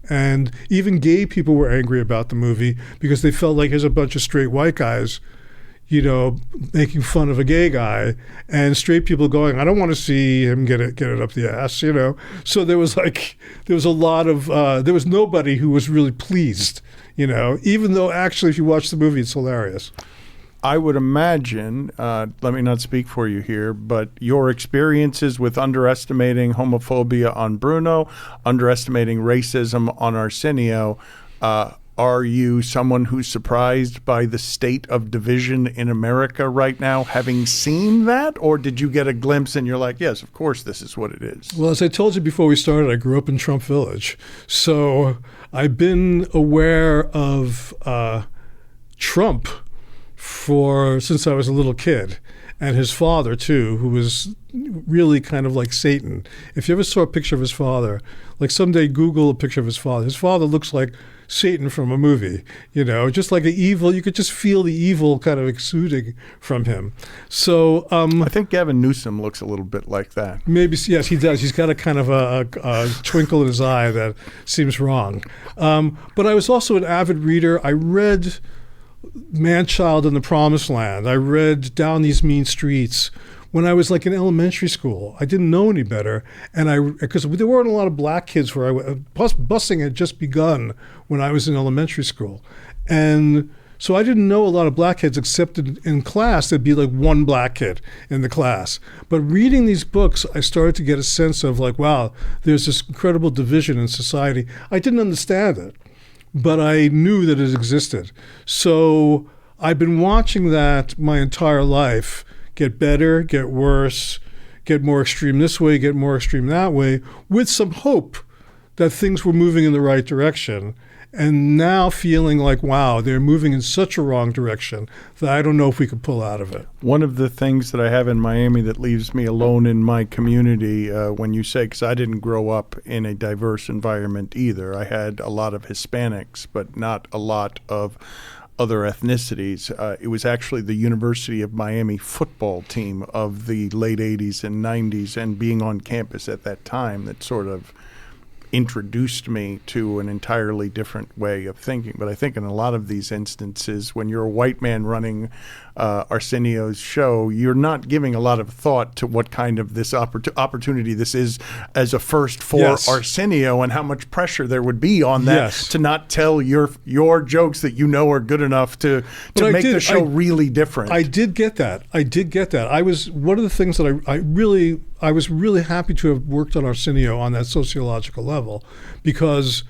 And even gay people were angry about the movie because they felt like here's a bunch of straight white guys, making fun of a gay guy, and straight people going, I don't want to see him get it up the ass, So there was a lot of, there was nobody who was really pleased, even though actually if you watch the movie, it's hilarious. I would imagine, let me not speak for you here, but your experiences with underestimating homophobia on Bruno, underestimating racism on Arsenio, are you someone who's surprised by the state of division in America right now, having seen that? Or did you get a glimpse and you're like, yes, of course, this is what it is? Well, as I told you before we started, I grew up in Trump Village. So I've been aware of Trump since I was a little kid, and his father too, who was really kind of like Satan. If you ever saw a picture of his father, like someday Google a picture of his father looks like Satan from a movie, just like an evil. You could just feel the evil kind of exuding from him. So I think Gavin Newsom looks a little bit like that. Maybe, yes, he does. He's got a kind of a twinkle in his eye that seems wrong. But I was also an avid reader. I read Man-Child in the Promised Land. I read Down These Mean Streets when I was like in elementary school. I didn't know any better, and because there weren't a lot of black kids where busing had just begun when I was in elementary school, and so I didn't know a lot of black kids except in class. There'd be like one black kid in the class. But reading these books, I started to get a sense of like, wow, there's this incredible division in society. I didn't understand it, but I knew that it existed. So I've been watching that my entire life get better, get worse, get more extreme this way, get more extreme that way, with some hope that things were moving in the right direction. And now feeling like, wow, they're moving in such a wrong direction that I don't know if we could pull out of it. One of the things that I have in Miami that leaves me alone in my community, when you say, because I didn't grow up in a diverse environment either. I had a lot of Hispanics, but not a lot of other ethnicities. It was actually the University of Miami football team of the late 80s and 90s and being on campus at that time that sort of introduced me to an entirely different way of thinking. But I think in a lot of these instances, when you're a white man running Arsenio's show, you're not giving a lot of thought to what kind of this opportunity this is as a first for Yes. Arsenio, and how much pressure there would be on that Yes. to not tell your jokes that are good enough to make the show really different. I did get that. I was one of the things that I was really happy to have worked on Arsenio on that sociological level, because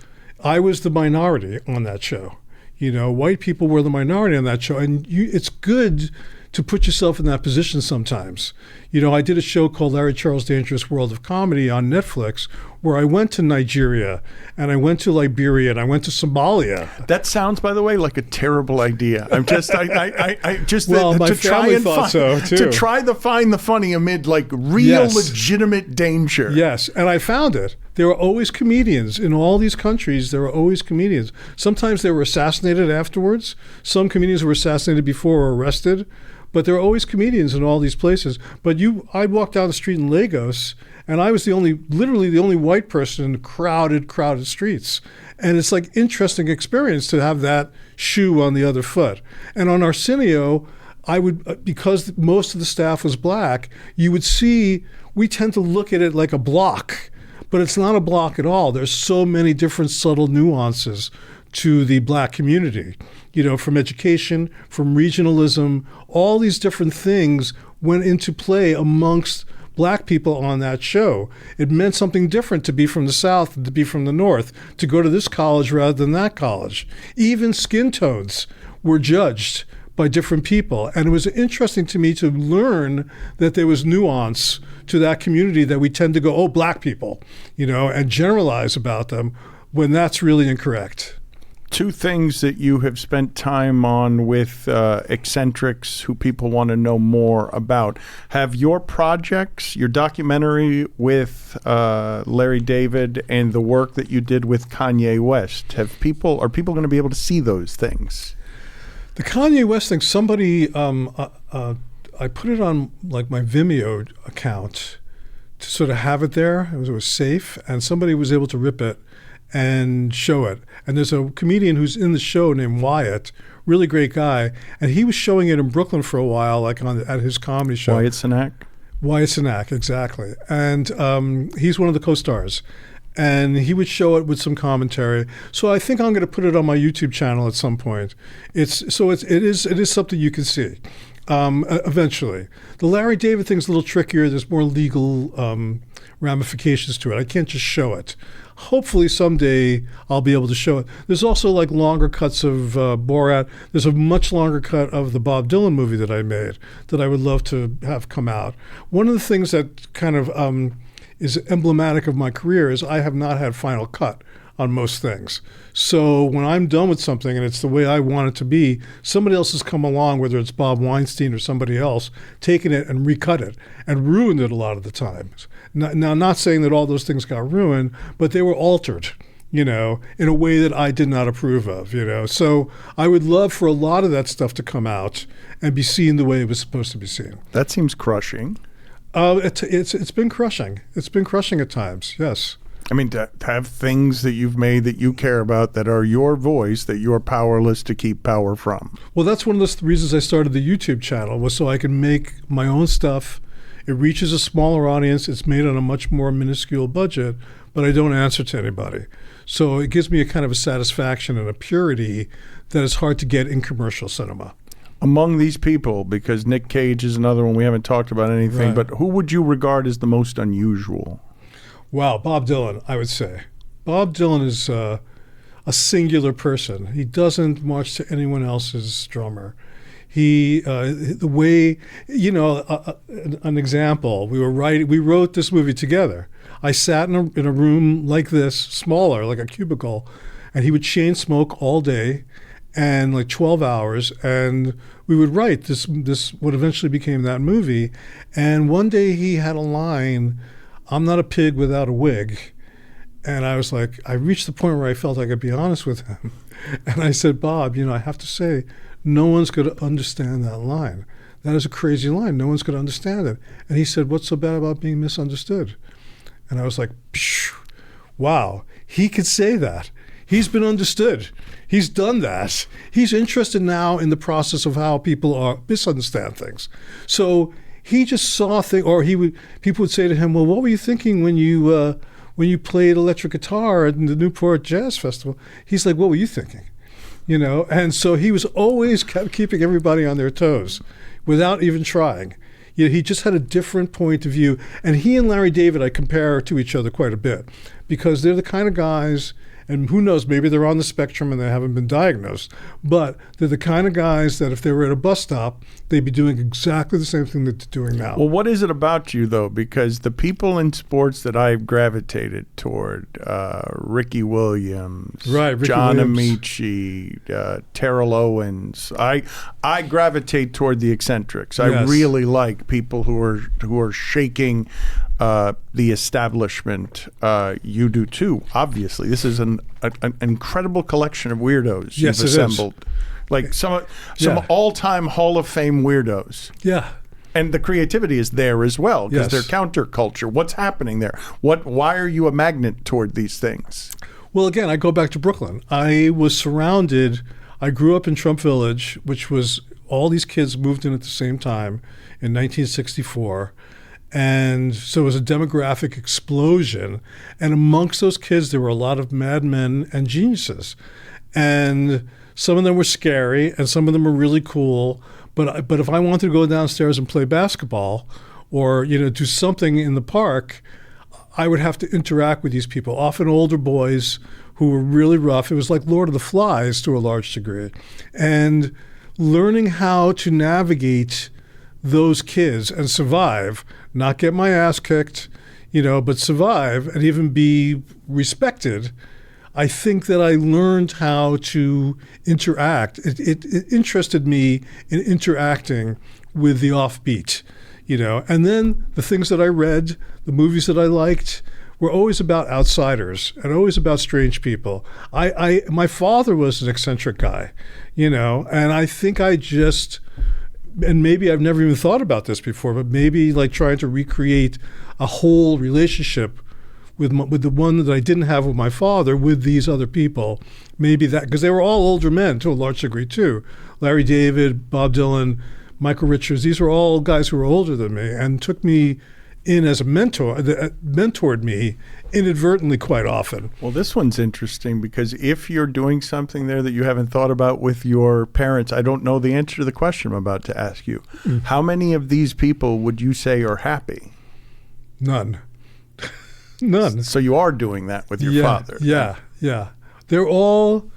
I was the minority on that show. White people were the minority on that show, and it's good to put yourself in that position sometimes. I did a show called Larry Charles' Dangerous World of Comedy on Netflix, where I went to Nigeria, and I went to Liberia, and I went to Somalia. That sounds, by the way, like a terrible idea. I'm just, Well, my family thought so, too. To try to find the funny amid like real legitimate danger. Yes, and I found it. There were always comedians in all these countries. There were always comedians. Sometimes they were assassinated afterwards. Some comedians were assassinated before or arrested. But there were always comedians in all these places. But I'd walk down the street in Lagos, and I was literally the only white person in the crowded streets. And it's like interesting experience to have that shoe on the other foot. And on Arsenio, because most of the staff was black, you would see, we tend to look at it like a block, but it's not a block at all. There's so many different subtle nuances to the black community, from education, from regionalism, all these different things went into play amongst black people on that show. It meant something different to be from the South than to be from the North, to go to this college rather than that college. Even skin tones were judged by different people. And it was interesting to me to learn that there was nuance to that community, that we tend to go, oh, black people, and generalize about them when that's really incorrect. Two things that you have spent time on with eccentrics who people want to know more about. Have your projects, your documentary with Larry David and the work that you did with Kanye West, are people going to be able to see those things? The Kanye West thing, somebody, I put it on like my Vimeo account to sort of have it there. It was safe, and somebody was able to rip it and show it. And there's a comedian who's in the show named Wyatt, really great guy, and he was showing it in Brooklyn for a while, like at his comedy show. Wyatt Cenac, exactly. And he's one of the co-stars. and he would show it with some commentary. So I think I'm going to put it on my YouTube channel at some point. It is something you can see eventually. The Larry David thing's a little trickier. There's more legal ramifications to it. I can't just show it. Hopefully someday I'll be able to show it. There's also like longer cuts of Borat. There's a much longer cut of the Bob Dylan movie that I made that I would love to have come out. One of the things that kind of is emblematic of my career is I have not had final cut on most things. So when I'm done with something and it's the way I want it to be, somebody else has come along, whether it's Bob Weinstein or somebody else, taken it and recut it and ruined it a lot of the times. Now, not saying that all those things got ruined, but they were altered, in a way that I did not approve of, So I would love for a lot of that stuff to come out and be seen the way it was supposed to be seen. That seems crushing. It's been crushing. It's been crushing at times, yes. I mean, to have things that you've made that you care about that are your voice that you're powerless to keep power from. Well, that's one of the reasons I started the YouTube channel, was so I can make my own stuff. It reaches a smaller audience. It's made on a much more minuscule budget, but I don't answer to anybody. So it gives me a kind of a satisfaction and a purity that is hard to get in commercial cinema. Among these people, because Nic Cage is another one, we haven't talked about anything, Right. but who would you regard as the most unusual? Wow, Bob Dylan, I would say. Bob Dylan is a singular person. He doesn't march to anyone else's drummer. The way, an example, we wrote this movie together. I sat in a room like this, smaller, like a cubicle, and he would chain smoke all day and like 12 hours, and we would write this what eventually became that movie. And one day he had a line, "I'm not a pig without a wig." And I was like, I reached the point where I felt I could be honest with him. And I said, Bob, I have to say, no one's going to understand that line. That is a crazy line. No one's going to understand it. And he said, what's so bad about being misunderstood? And I was like, phew, wow, he could say that. He's been understood. He's done that. He's interested now in the process of how people misunderstand things. So he just saw things, or people would say to him, well, what were you thinking when you played electric guitar at the Newport Jazz Festival? He's like, what were you thinking? And so he was always keeping everybody on their toes without even trying. He just had a different point of view. And he and Larry David, I compare to each other quite a bit, because they're the kind of guys, and who knows, maybe they're on the spectrum and they haven't been diagnosed, but they're the kind of guys that if they were at a bus stop, they'd be doing exactly the same thing that they're doing now. Well, what is it about you, though? Because the people in sports that I've gravitated toward, Ricky Williams, Ricky John Williams. Amici, Terrell Owens, I gravitate toward the eccentrics. I Yes. really like people who are shaking the establishment. You do too, obviously. This is an incredible collection of weirdos Yes, you've it is. assembled. Like some Yeah. all-time Hall of Fame weirdos. Yeah. And the creativity is there as well, because Yes. they're counterculture. What's happening there? Why are you a magnet toward these things? Well, again, I go back to Brooklyn. I grew up in Trump Village, which was all these kids moved in at the same time in 1964. And so it was a demographic explosion. And amongst those kids, there were a lot of madmen and geniuses. And some of them were scary and some of them were really cool. But if I wanted to go downstairs and play basketball or, do something in the park, I would have to interact with these people, often older boys who were really rough. It was like Lord of the Flies to a large degree. And learning how to navigate those kids and survive, not get my ass kicked, but survive and even be respected. I think that I learned how to interact. It interested me in interacting with the offbeat, And then the things that I read, the movies that I liked, were always about outsiders and always about strange people. My father was an eccentric guy, and I think and maybe I've never even thought about this before, but maybe like trying to recreate a whole relationship with the one that I didn't have with my father, with these other people, maybe that, because they were all older men to a large degree too. Larry David, Bob Dylan, Michael Richards, these were all guys who were older than me, and took me in as a mentor that mentored me inadvertently quite often. Well, this one's interesting because if you're doing something there that you haven't thought about with your parents, I don't know the answer to the question I'm about to ask you. How many of these people would you say are happy? None. None. So you are doing that with your father. Yeah. They're all,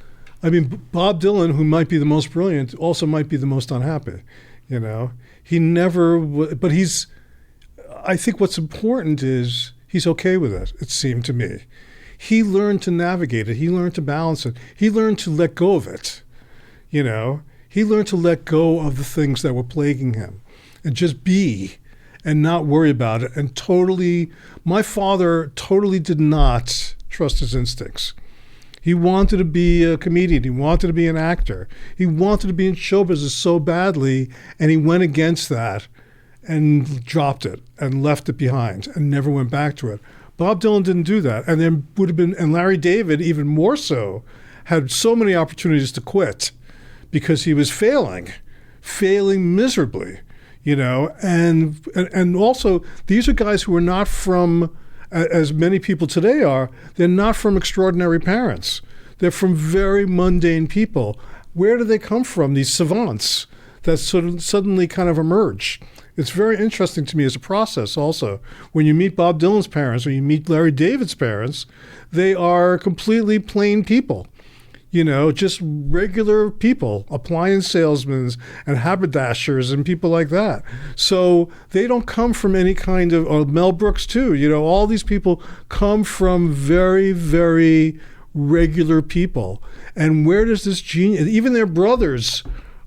I mean, Bob Dylan, who might be the most brilliant, also might be the most unhappy. You know, he never, but I think what's important is he's okay with it, it seemed to me. He learned to navigate it. He learned to balance it. He learned to let go of it. You know, he learned to let go of the things that were plaguing him and just be and not worry about it. And my father totally did not trust his instincts. He wanted to be a comedian. He wanted to be an actor. He wanted to be in show business so badly, and he went against that and dropped it and left it behind and never went back to it. Bob Dylan didn't do that. And there would have been, and Larry David even more so, had so many opportunities to quit because he was failing miserably, you know. And also, these are guys who are not from, as many people today are, they're not from extraordinary parents. They're from very mundane people. Where do they come from, these savants that sort of suddenly kind of emerge? It's very interesting to me as a process also. When you meet Bob Dylan's parents or you meet Larry David's parents, they are completely plain people. You know, just regular people, appliance salesmen and haberdashers and people like that. So they don't come from any kind of, or Mel Brooks too, you know, all these people come from very, very regular people. And where does this genius, even their brothers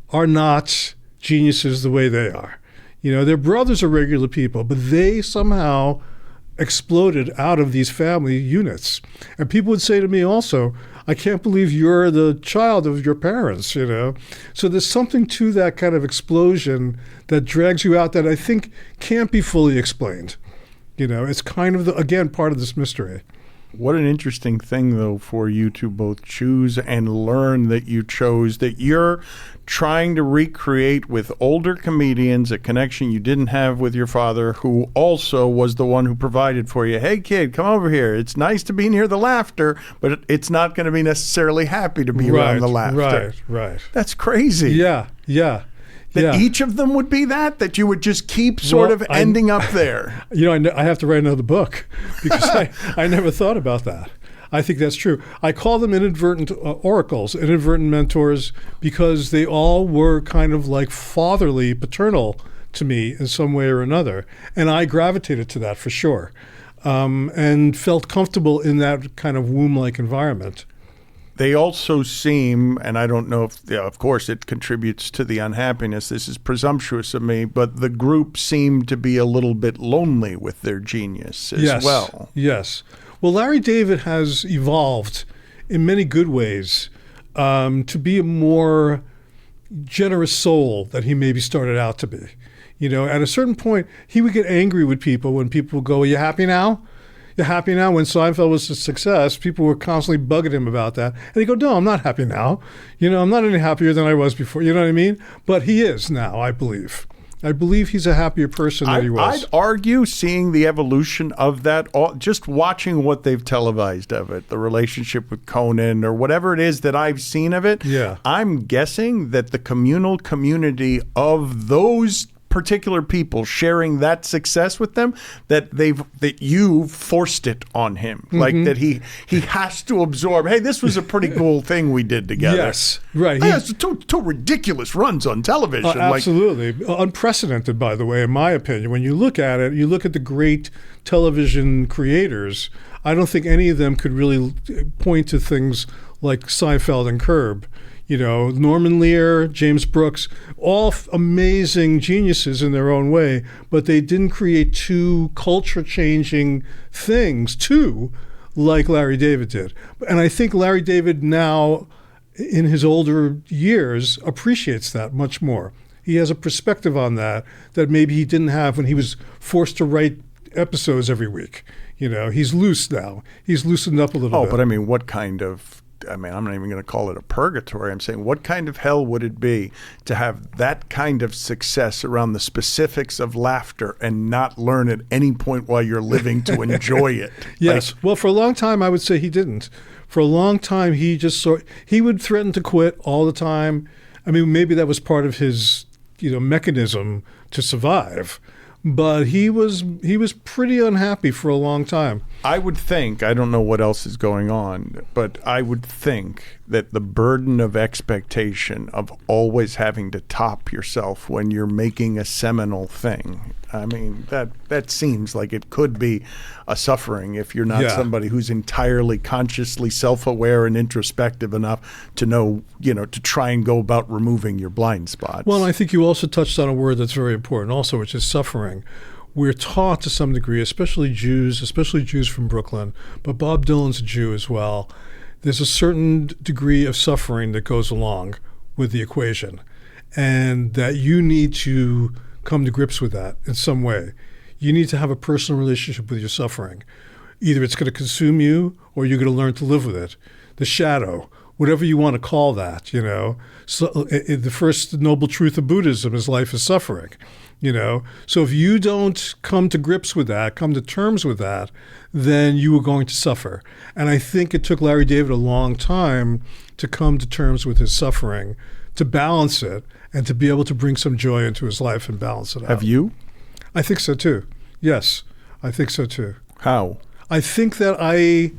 are not geniuses the way they are. You know, their brothers are regular people, but they somehow exploded out of these family units. And people would say to me also, I can't believe you're the child of your parents, you know. So there's something to that kind of explosion that drags you out that I think can't be fully explained. You know, it's kind of, again, part of this mystery. What an interesting thing, though, for you to both choose and learn that you chose, that you're trying to recreate with older comedians a connection you didn't have with your father, who also was the one who provided for you. Hey, kid, come over here. It's nice to be near the laughter, but it's not going to be necessarily happy to be around the laughter. Right. That's crazy. Yeah. That each of them would be that you would just keep sort of ending up there. You know, I have to write another book because I never thought about that. I think that's true. I call them inadvertent oracles, inadvertent mentors, because they all were kind of like fatherly, paternal to me in some way or another. And I gravitated to that for sure, and felt comfortable in that kind of womb-like environment. They also seem, and I don't know if, of course, it contributes to the unhappiness. This is presumptuous of me, but the group seemed to be a little bit lonely with their genius as well. Yes. Well, Larry David has evolved in many good ways to be a more generous soul than he maybe started out to be. You know, at a certain point, he would get angry with people when people would go, "Are you happy now? You're happy now?" When Seinfeld was a success, people were constantly bugging him about that. And he'd go, "No, I'm not happy now. You know, I'm not any happier than I was before." You know what I mean? But he is now, I believe. I believe he's a happier person than he was. I'd argue, seeing the evolution of that, just watching what they've televised of it, the relationship with Conan or whatever it is that I've seen of it, I'm guessing that the communal community of those particular people sharing that success with them, that you forced it on him, like that he has to absorb. Hey, this was a pretty cool thing we did together. Yes, right. He has two ridiculous runs on television. Absolutely, unprecedented, by the way, in my opinion. When you look at it, you look at the great television creators. I don't think any of them could really point to things like Seinfeld and Curb. You know, Norman Lear, James Brooks, all amazing geniuses in their own way, but they didn't create two culture-changing things, like Larry David did. And I think Larry David now, in his older years, appreciates that much more. He has a perspective on that maybe he didn't have when he was forced to write episodes every week. You know, he's loose now. He's loosened up a little bit. Oh, but I mean, what kind of I mean, I'm not even going to call it a purgatory. I'm saying, what kind of hell would it be to have that kind of success around the specifics of laughter and not learn at any point while you're living to enjoy it? Yes. Well, for a long time, I would say he didn't. For a long time, he would threaten to quit all the time. I mean, maybe that was part of his, mechanism to survive. But he was pretty unhappy for a long time. I would think, I don't know what else is going on, but I would think that the burden of expectation of always having to top yourself when you're making a seminal thing, I mean, that seems like it could be a suffering if you're not somebody who's entirely consciously self-aware and introspective enough to know, to try and go about removing your blind spots. Well, I think you also touched on a word that's very important also, which is suffering. We're taught to some degree, especially Jews from Brooklyn, but Bob Dylan's a Jew as well. There's a certain degree of suffering that goes along with the equation, and that you need to come to grips with that in some way. You need to have a personal relationship with your suffering. Either it's going to consume you or you're going to learn to live with it. The shadow, whatever you want to call that, So, the first noble truth of Buddhism is life is suffering, So if you don't come to grips with that, come to terms with that, then you are going to suffer. And I think it took Larry David a long time to come to terms with his suffering, to balance it, and to be able to bring some joy into his life and balance it out. Have you? I think so too. Yes, I think so too. How? I think that I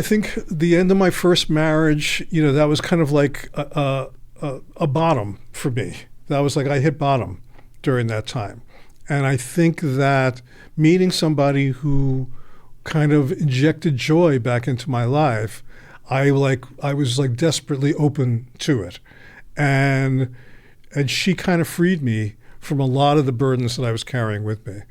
think the end of my first marriage, that was kind of like a bottom for me. That was like I hit bottom during that time. And I think that meeting somebody who kind of injected joy back into my life, I was like desperately open to it. And she kind of freed me from a lot of the burdens that I was carrying with me.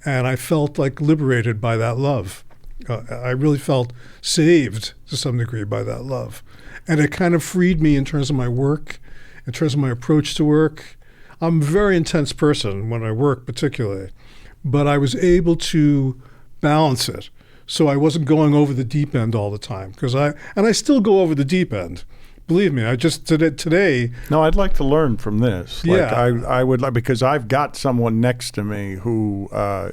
And I felt like liberated by that love. I really felt saved to some degree by that love. And it kind of freed me in terms of my work, in terms of my approach to work. I'm a very intense person when I work particularly, but I was able to balance it. So I wasn't going over the deep end all the time and I still go over the deep end. Believe me, I just today. No, I'd like to learn from this. Yeah. I would like, because I've got someone next to me who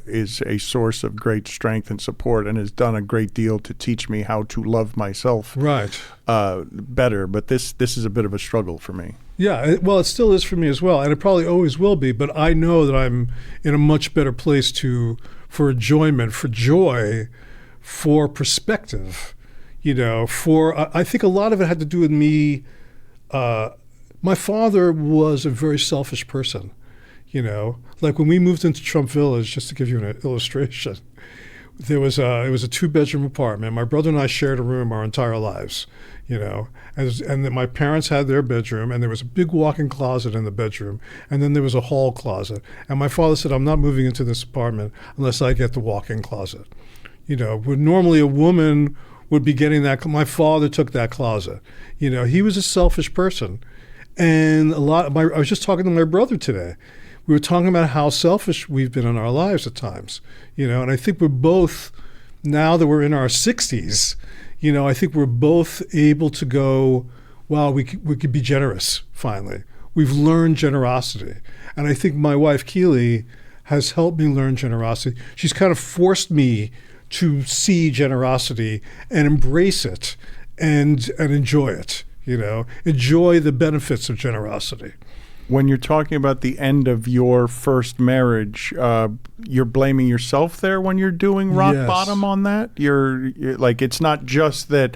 is a source of great strength and support and has done a great deal to teach me how to love myself better. But this is a bit of a struggle for me. Yeah, well, it still is for me as well, and it probably always will be. But I know that I'm in a much better place for enjoyment, for joy, for perspective. I think a lot of it had to do with me. My father was a very selfish person, Like when we moved into Trump Village, just to give you an illustration, it was a 2-bedroom apartment. My brother and I shared a room our entire lives, and then my parents had their bedroom, and there was a big walk-in closet in the bedroom, and then there was a hall closet. And my father said, "I'm not moving into this apartment unless I get the walk-in closet." Where normally a woman would be getting that. My father took that closet. He was a selfish person. And I was just talking to my brother today. We were talking about how selfish we've been in our lives at times, and I think we're both, now that we're in our 60s, I think we're both able to go, wow, we could be generous finally. We've learned generosity. And I think my wife, Keely, has helped me learn generosity. She's kind of forced me to see generosity and embrace it and enjoy it, enjoy the benefits of generosity. When you're talking about the end of your first marriage, you're blaming yourself there when you're doing rock bottom on that? You're like, it's not just that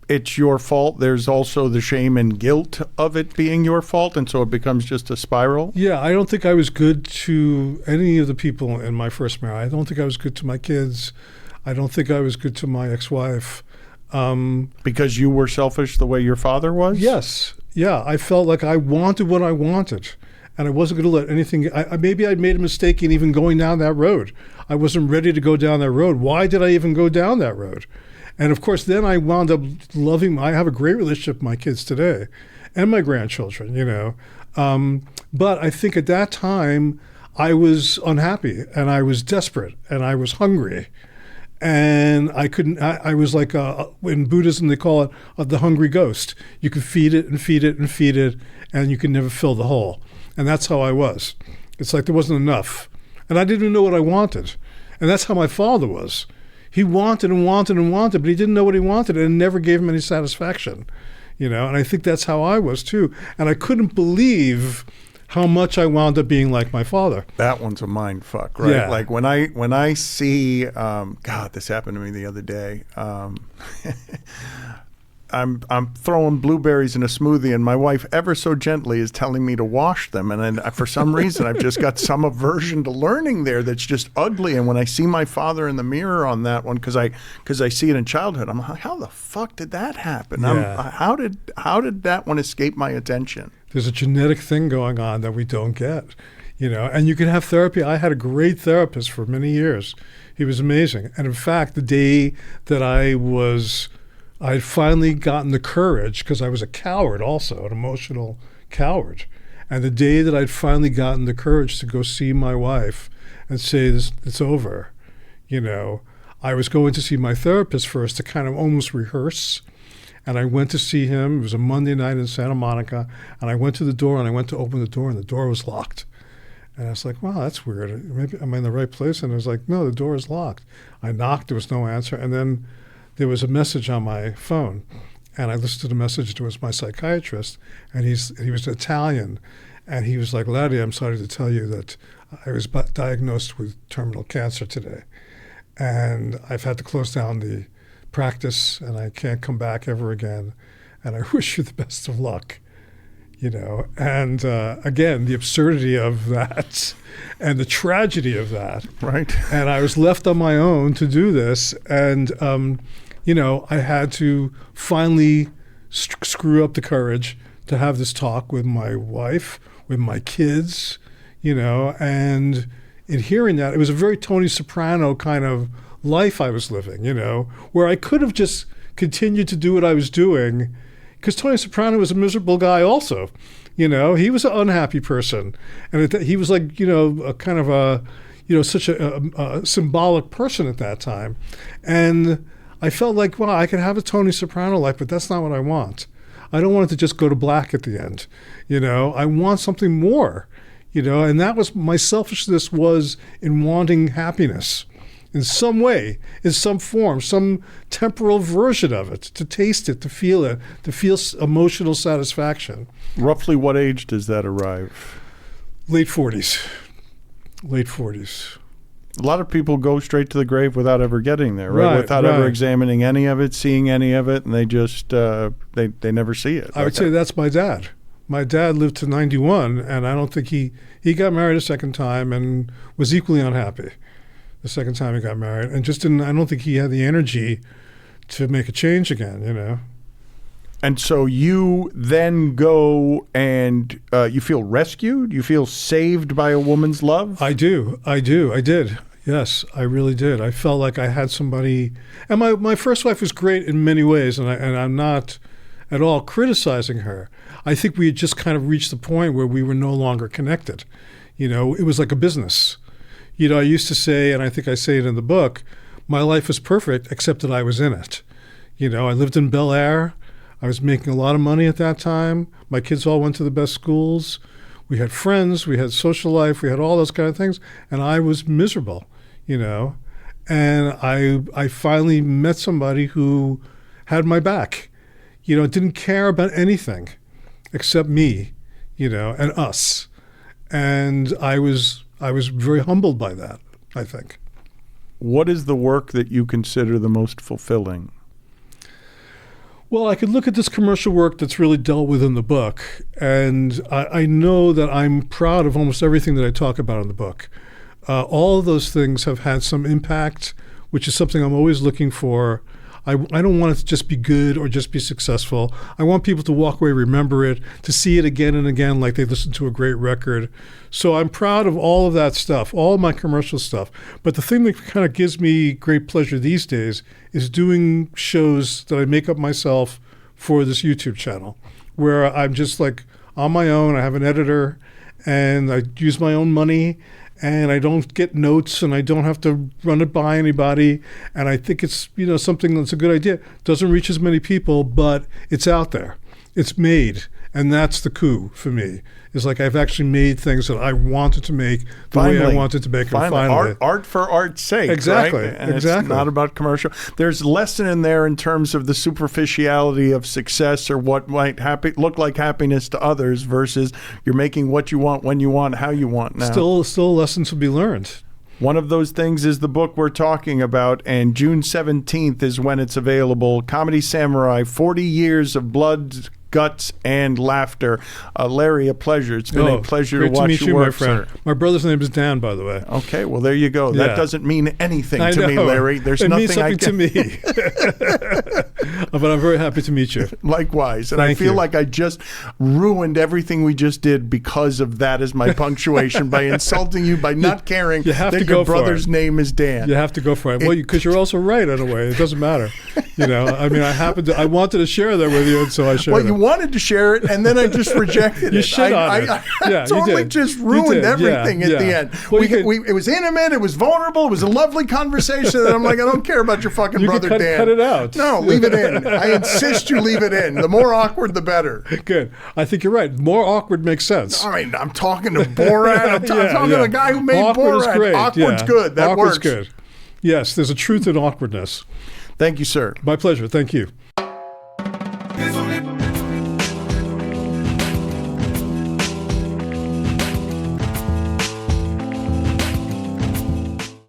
it's your fault. There's also the shame and guilt of it being your fault, and so it becomes just a spiral? Yeah, I don't think I was good to any of the people in my first marriage. I don't think I was good to my kids. I don't think I was good to my ex-wife. Because you were selfish the way your father was? Yes. Yeah, I felt like I wanted what I wanted, and I wasn't going to let anything. Maybe I made a mistake in even going down that road. I wasn't ready to go down that road. Why did I even go down that road? And of course, then I wound up loving. I have a great relationship with my kids today, and my grandchildren. But I think at that time I was unhappy, and I was desperate, and I was hungry, And I couldn't, I was like, in Buddhism, they call it the hungry ghost. You could feed it and feed it and feed it, and you can never fill the hole. And that's how I was. It's like there wasn't enough. And I didn't even know what I wanted. And that's how my father was. He wanted and wanted and wanted, but he didn't know what he wanted, and it never gave him any satisfaction. And I think that's how I was too. And I couldn't believe how much I wound up being like my father. That one's a mind fuck, right? Yeah. Like when I see, God, this happened to me the other day. I'm throwing blueberries in a smoothie, and my wife ever so gently is telling me to wash them. And then for some reason, I've just got some aversion to learning there that's just ugly. And when I see my father in the mirror on that one, because I see it in childhood, I'm like, how the fuck did that happen? Yeah. How did that one escape my attention? There's a genetic thing going on that we don't get, and you can have therapy. I had a great therapist for many years. He was amazing. And in fact, the day that I'd finally gotten the courage, because I was a coward also, an emotional coward. And the day that I'd finally gotten the courage to go see my wife and say, it's over, I was going to see my therapist first to kind of almost rehearse. And I went to see him. It was a Monday night in Santa Monica. And I went to the door, and I went to open the door, and the door was locked. And I was like, wow, that's weird. Maybe am I in the right place? And I was like, no, the door is locked. I knocked. There was no answer. And then there was a message on my phone. And I listened to the message. It was my psychiatrist. And he was Italian. And he was like, Laddie, I'm sorry to tell you that I was diagnosed with terminal cancer today. And I've had to close down the practice, and I can't come back ever again. And I wish you the best of luck, And again, the absurdity of that and the tragedy of that. Right. And I was left on my own to do this. And, I had to finally screw up the courage to have this talk with my wife, with my kids, and in hearing that, it was a very Tony Soprano kind of life I was living, where I could have just continued to do what I was doing, because Tony Soprano was a miserable guy also. He was an unhappy person. And he was like, a kind of a, such a symbolic person at that time. And I felt like, well, I could have a Tony Soprano life, but that's not what I want. I don't want it to just go to black at the end. I want something more, and that was my selfishness, was in wanting happiness in some way, in some form, some temporal version of it, to taste it, to feel emotional satisfaction. Roughly what age does that arrive? Late 40s. A lot of people go straight to the grave without ever getting there, right? Without ever examining any of it, seeing any of it, and they just, they never see it. I would say that's my dad. My dad lived to 91, and I don't think he got married a second time and was equally unhappy the second time he got married, and I don't think he had the energy to make a change again, And so you then go and you feel rescued? You feel saved by a woman's love? I did. Yes, I really did. I felt like I had somebody, and my first wife was great in many ways, and I'm not at all criticizing her. I think we had just kind of reached the point where we were no longer connected. It was like a business. I used to say, and I think I say it in the book, my life was perfect except that I was in it. I lived in Bel Air. I was making a lot of money at that time. My kids all went to the best schools. We had friends. We had social life. We had all those kind of things. And I was miserable, And I finally met somebody who had my back, didn't care about anything except me, and us. And I was very humbled by that, I think. What is the work that you consider the most fulfilling? Well, I could look at this commercial work that's really dealt with in the book, and I know that I'm proud of almost everything that I talk about in the book. All of those things have had some impact, which is something I'm always looking for. I don't want it to just be good or just be successful. I want people to walk away, remember it, to see it again and again like they listened to a great record. So I'm proud of all of that stuff, all of my commercial stuff. But the thing that kind of gives me great pleasure these days is doing shows that I make up myself for this YouTube channel, where I'm just like on my own. I have an editor, and I use my own money, and I don't get notes, and I don't have to run it by anybody. And I think it's, something that's a good idea. Doesn't reach as many people, but it's out there. It's made. And that's the coup for me. It's like I've actually made things that I wanted to make the way I wanted to make them. Finally. Art for art's sake. Exactly. Right? And exactly. It's not about commercial. There's a lesson in there in terms of the superficiality of success or what might look like happiness to others versus you're making what you want, when you want, how you want now. Still lessons to be learned. One of those things is the book we're talking about, and June 17th is when it's available. Comedy Samurai, 40 Years of Blood, Guts, and Laughter. Larry, a pleasure. It's been a pleasure to watch your work, my friend. sir. My brother's name is Dan, by the way. Okay, well, there you go. Yeah. That doesn't mean anything to me, Larry. There's it nothing means something to me. But I'm very happy to meet you. Likewise. And Thank I feel you. like I just ruined everything we just did because of that as my punctuation, by insulting you, by not caring you have that to your go for brother's it. name is Dan. You have to go for it. Well, because you're also right in a way. It doesn't matter. I mean, I wanted to share that with you, and so I shared Well, it. you wanted to share it, and then I just rejected You it. shit on it. I Yeah, you totally did. just You ruined did. everything Yeah, at the yeah. end. Well, It was intimate. It was vulnerable. It was a lovely conversation. And I'm like, I don't care about your fucking You brother, can Dan. cut it out. No, leave it in. I insist you leave it in. The more awkward, the better. Good. I think you're right. More awkward makes sense. All right, I'm talking to Borat. I'm talking to the guy who made Awkward Borat. is great. Awkward's good. That Awkward's works. good. Yes, there's a truth in awkwardness. Thank you, sir. My pleasure. Thank you.